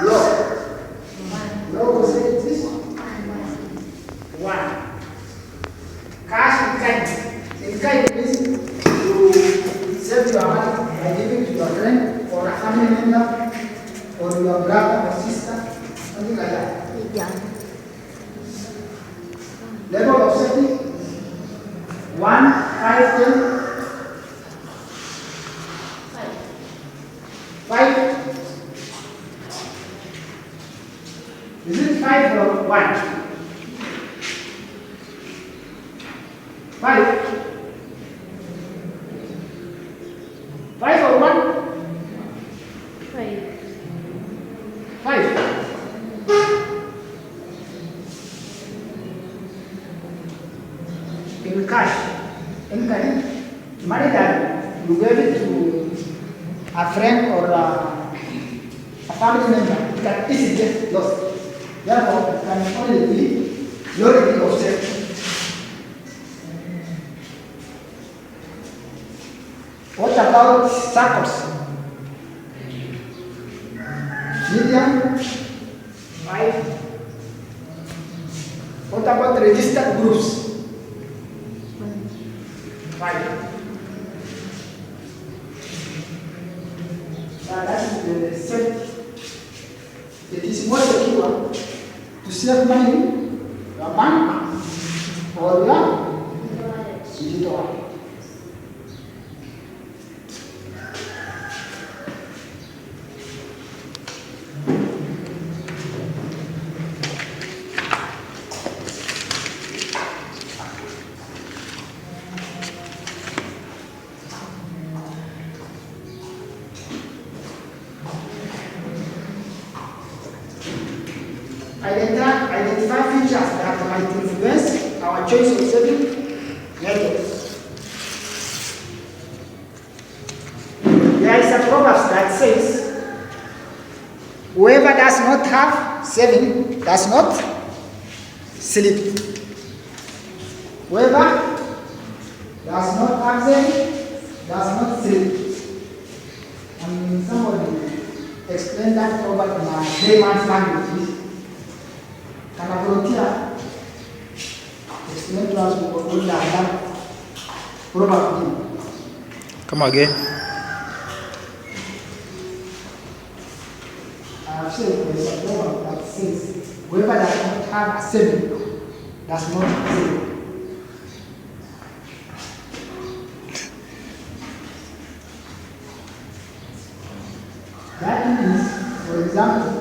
Low. Low was it is 1. Cash in kind. In kind means you save your money by giving to your friend or a family member or your brother or sister, something like that. Level of safety 1, 5, 10. 5. Is it 5 or 1? 5. 5. 5 or 1? 5. 5. In cash, in money that you gave it to a friend or a family member, it can easily get lost. Therefore, it can only be loaded of self. What about circles? Medium, 5. What about registered groups? 5. That's the safety. It is more secure to save money in your bank or your digital. Identify features that might influence our choice of saving methods. There is a proverb that says, whoever does not have saving does not sleep. Whoever does not have saving does not sleep. And somebody explained that proverb in a layman's language. Can I volunteer? Explain to us what we have done. Probably. Come again. I have said there is a proverb that says, whoever does not have a saving does not save. That means, for example,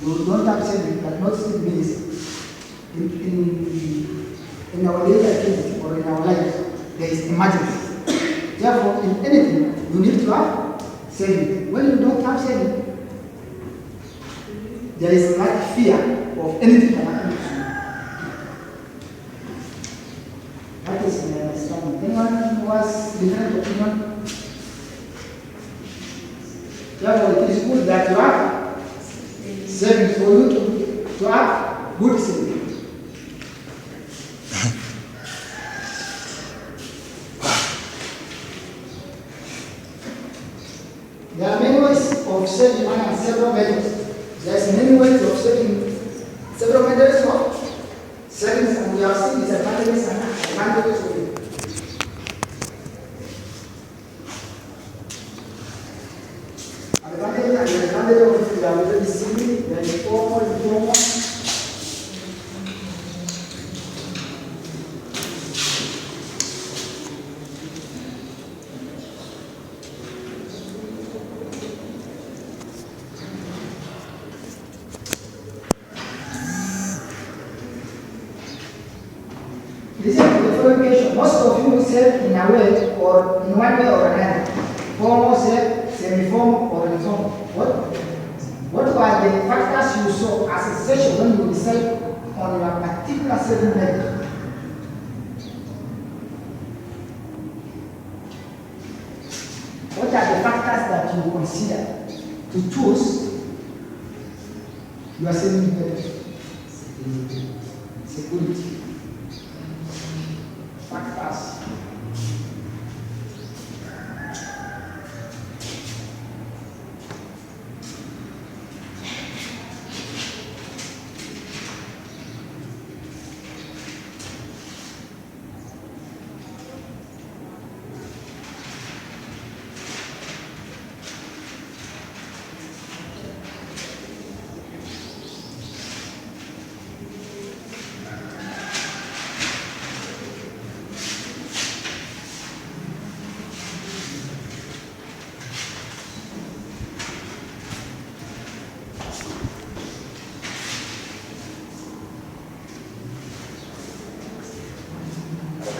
you don't have saving, but not still means in our daily activity or in our life, there is emergency. Therefore, in anything, you need to have saving. When you don't have saving, there is like fear of anything that happens to you. That is my understanding. Anyone who has different opinion? Therefore, it is good that you have savings for you to have good savings. There are many ways of saving money and several methods. There are many ways of saving, several methods of savings, and we have seen disadvantages and advantages of it. Advantage and disadvantage of it, we have already seen it. There is formal, informal. Listen to the following question. Most of you save in a way or in one way or another. Formal save, semi-formal or informal. What are the factors you saw as essential when you decide on your particular saving method? What are the factors that you consider to choose your saving method? Security. Factors.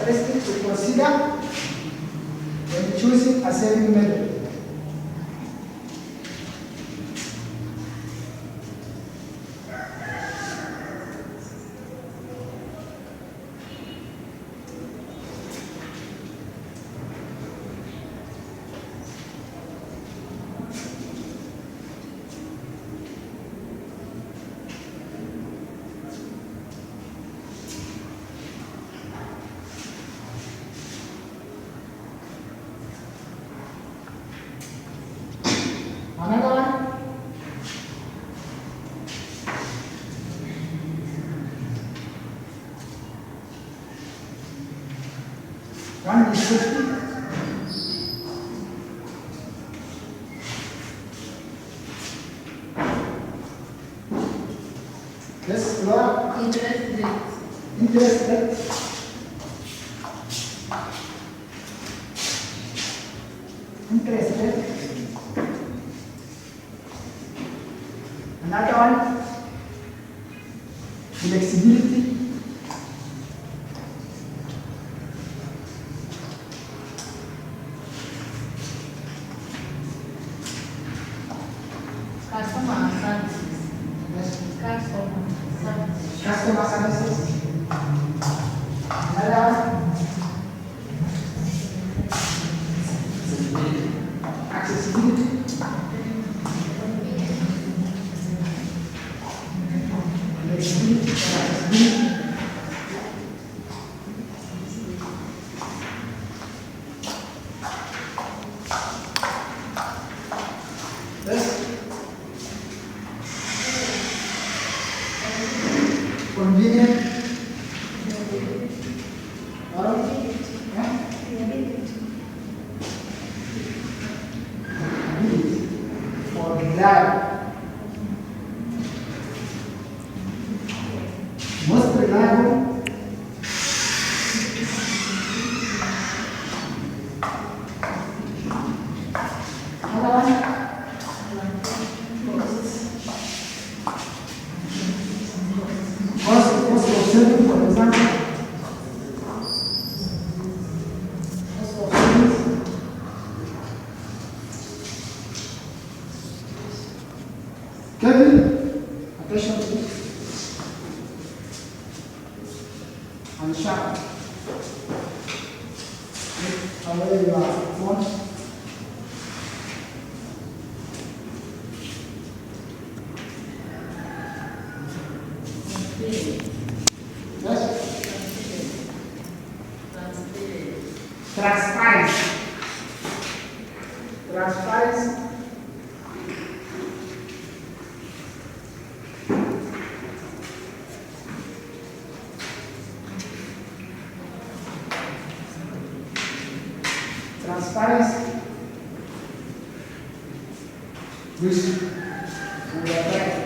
characteristics to consider when choosing a saving method. Another one. One is safety. Yes, Laura? Interest rate. Interest rate. Interest rate. Another one, flexibility. Customer services. Yes. Customer services. Customer services. Another one, accessibility. Flexibility. Accessibility. Yes. Convenient. Or, yeah? For reliable. Most reliable. Another one. Cost of serving, for example. Cost of service. Kevin, attention please. And sharp. Away your phone. Yes. Transparency. Transparency. Transparency. Which we are trying.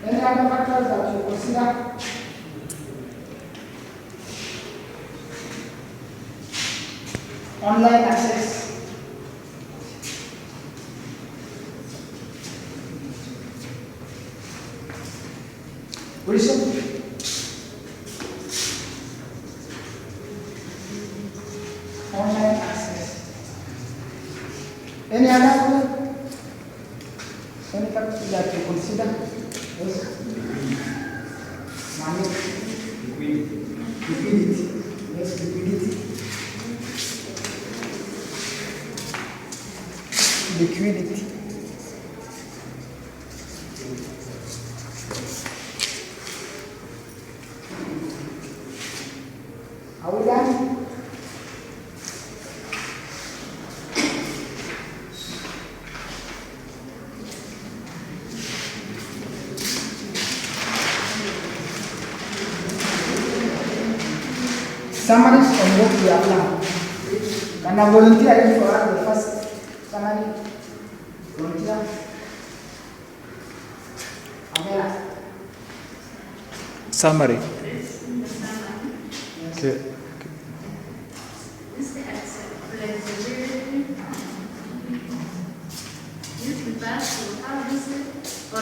Any other factors that you consider? Online access. Reason? Online access. Any other? Any factors that you consider? Yes. Money. Liquidity. Yes, liquidity. Liquidity. Are we done? Summaries on what we have learned. Can I volunteer for us the first summary? Volunteer? Amela. Summary. Okay. Or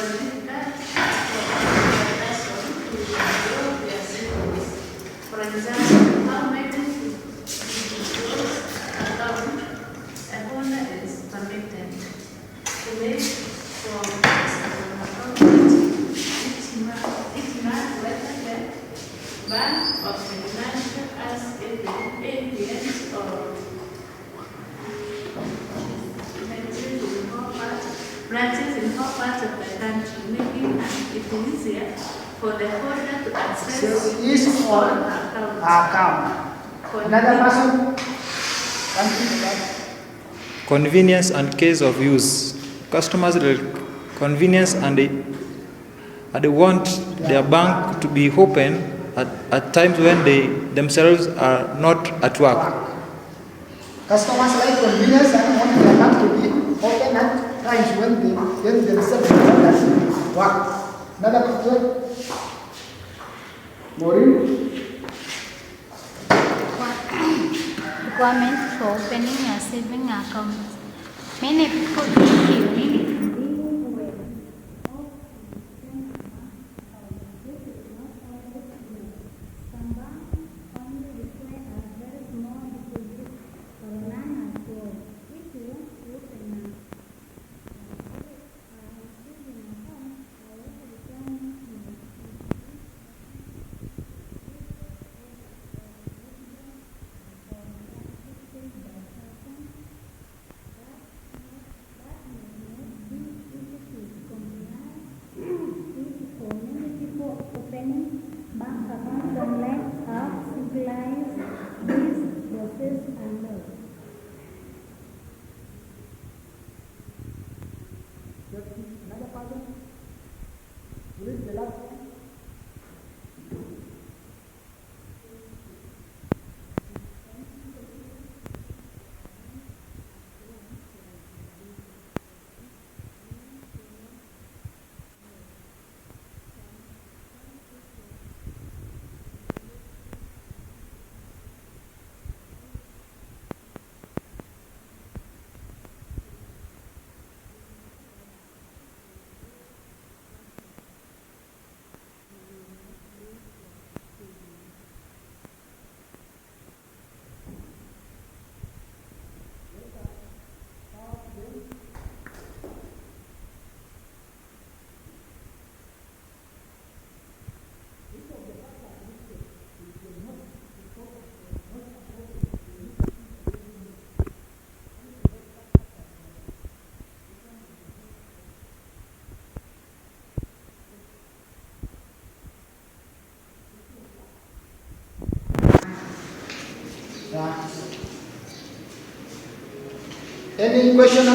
example, how many account a owner is permitted to make from an account each month whether the bank of the financial as ATMs or branches in all parts of the country, making it easier for the holder to access His own account. Another person? Convenience and case of use. Customers like convenience and they want their bank to be open at times when they themselves are not at work. Customers like convenience and want their bank to be open at times when they themselves are not at work. Another person? Maureen? Requirement for opening a saving account. Many people think you need to be aware of some banks only require a very small deposit or none at all. If you want to open a saving account, however, requirements may opening bank accounts online are simplifies this process and more. Another person? Who is the last one? Yeah. Any question?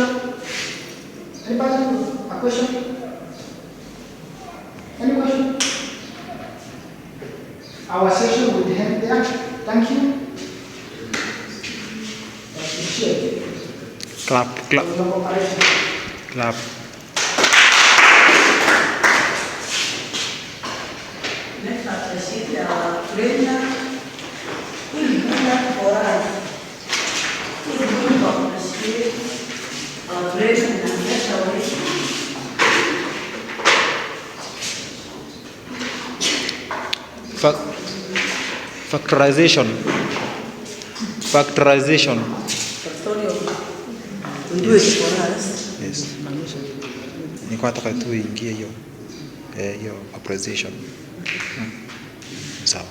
Anybody? A question? Any question? Our session will end there. Thank you. Appreciate it. Clap, clap, clap. Let's appreciate our trainer who is doing that for us. Who is going to appreciate our trainer and get away. Factorization. Factorization. We do it for us. Yes. Nilikuwa nataka tu ingie hiyo appreciation. Sawa.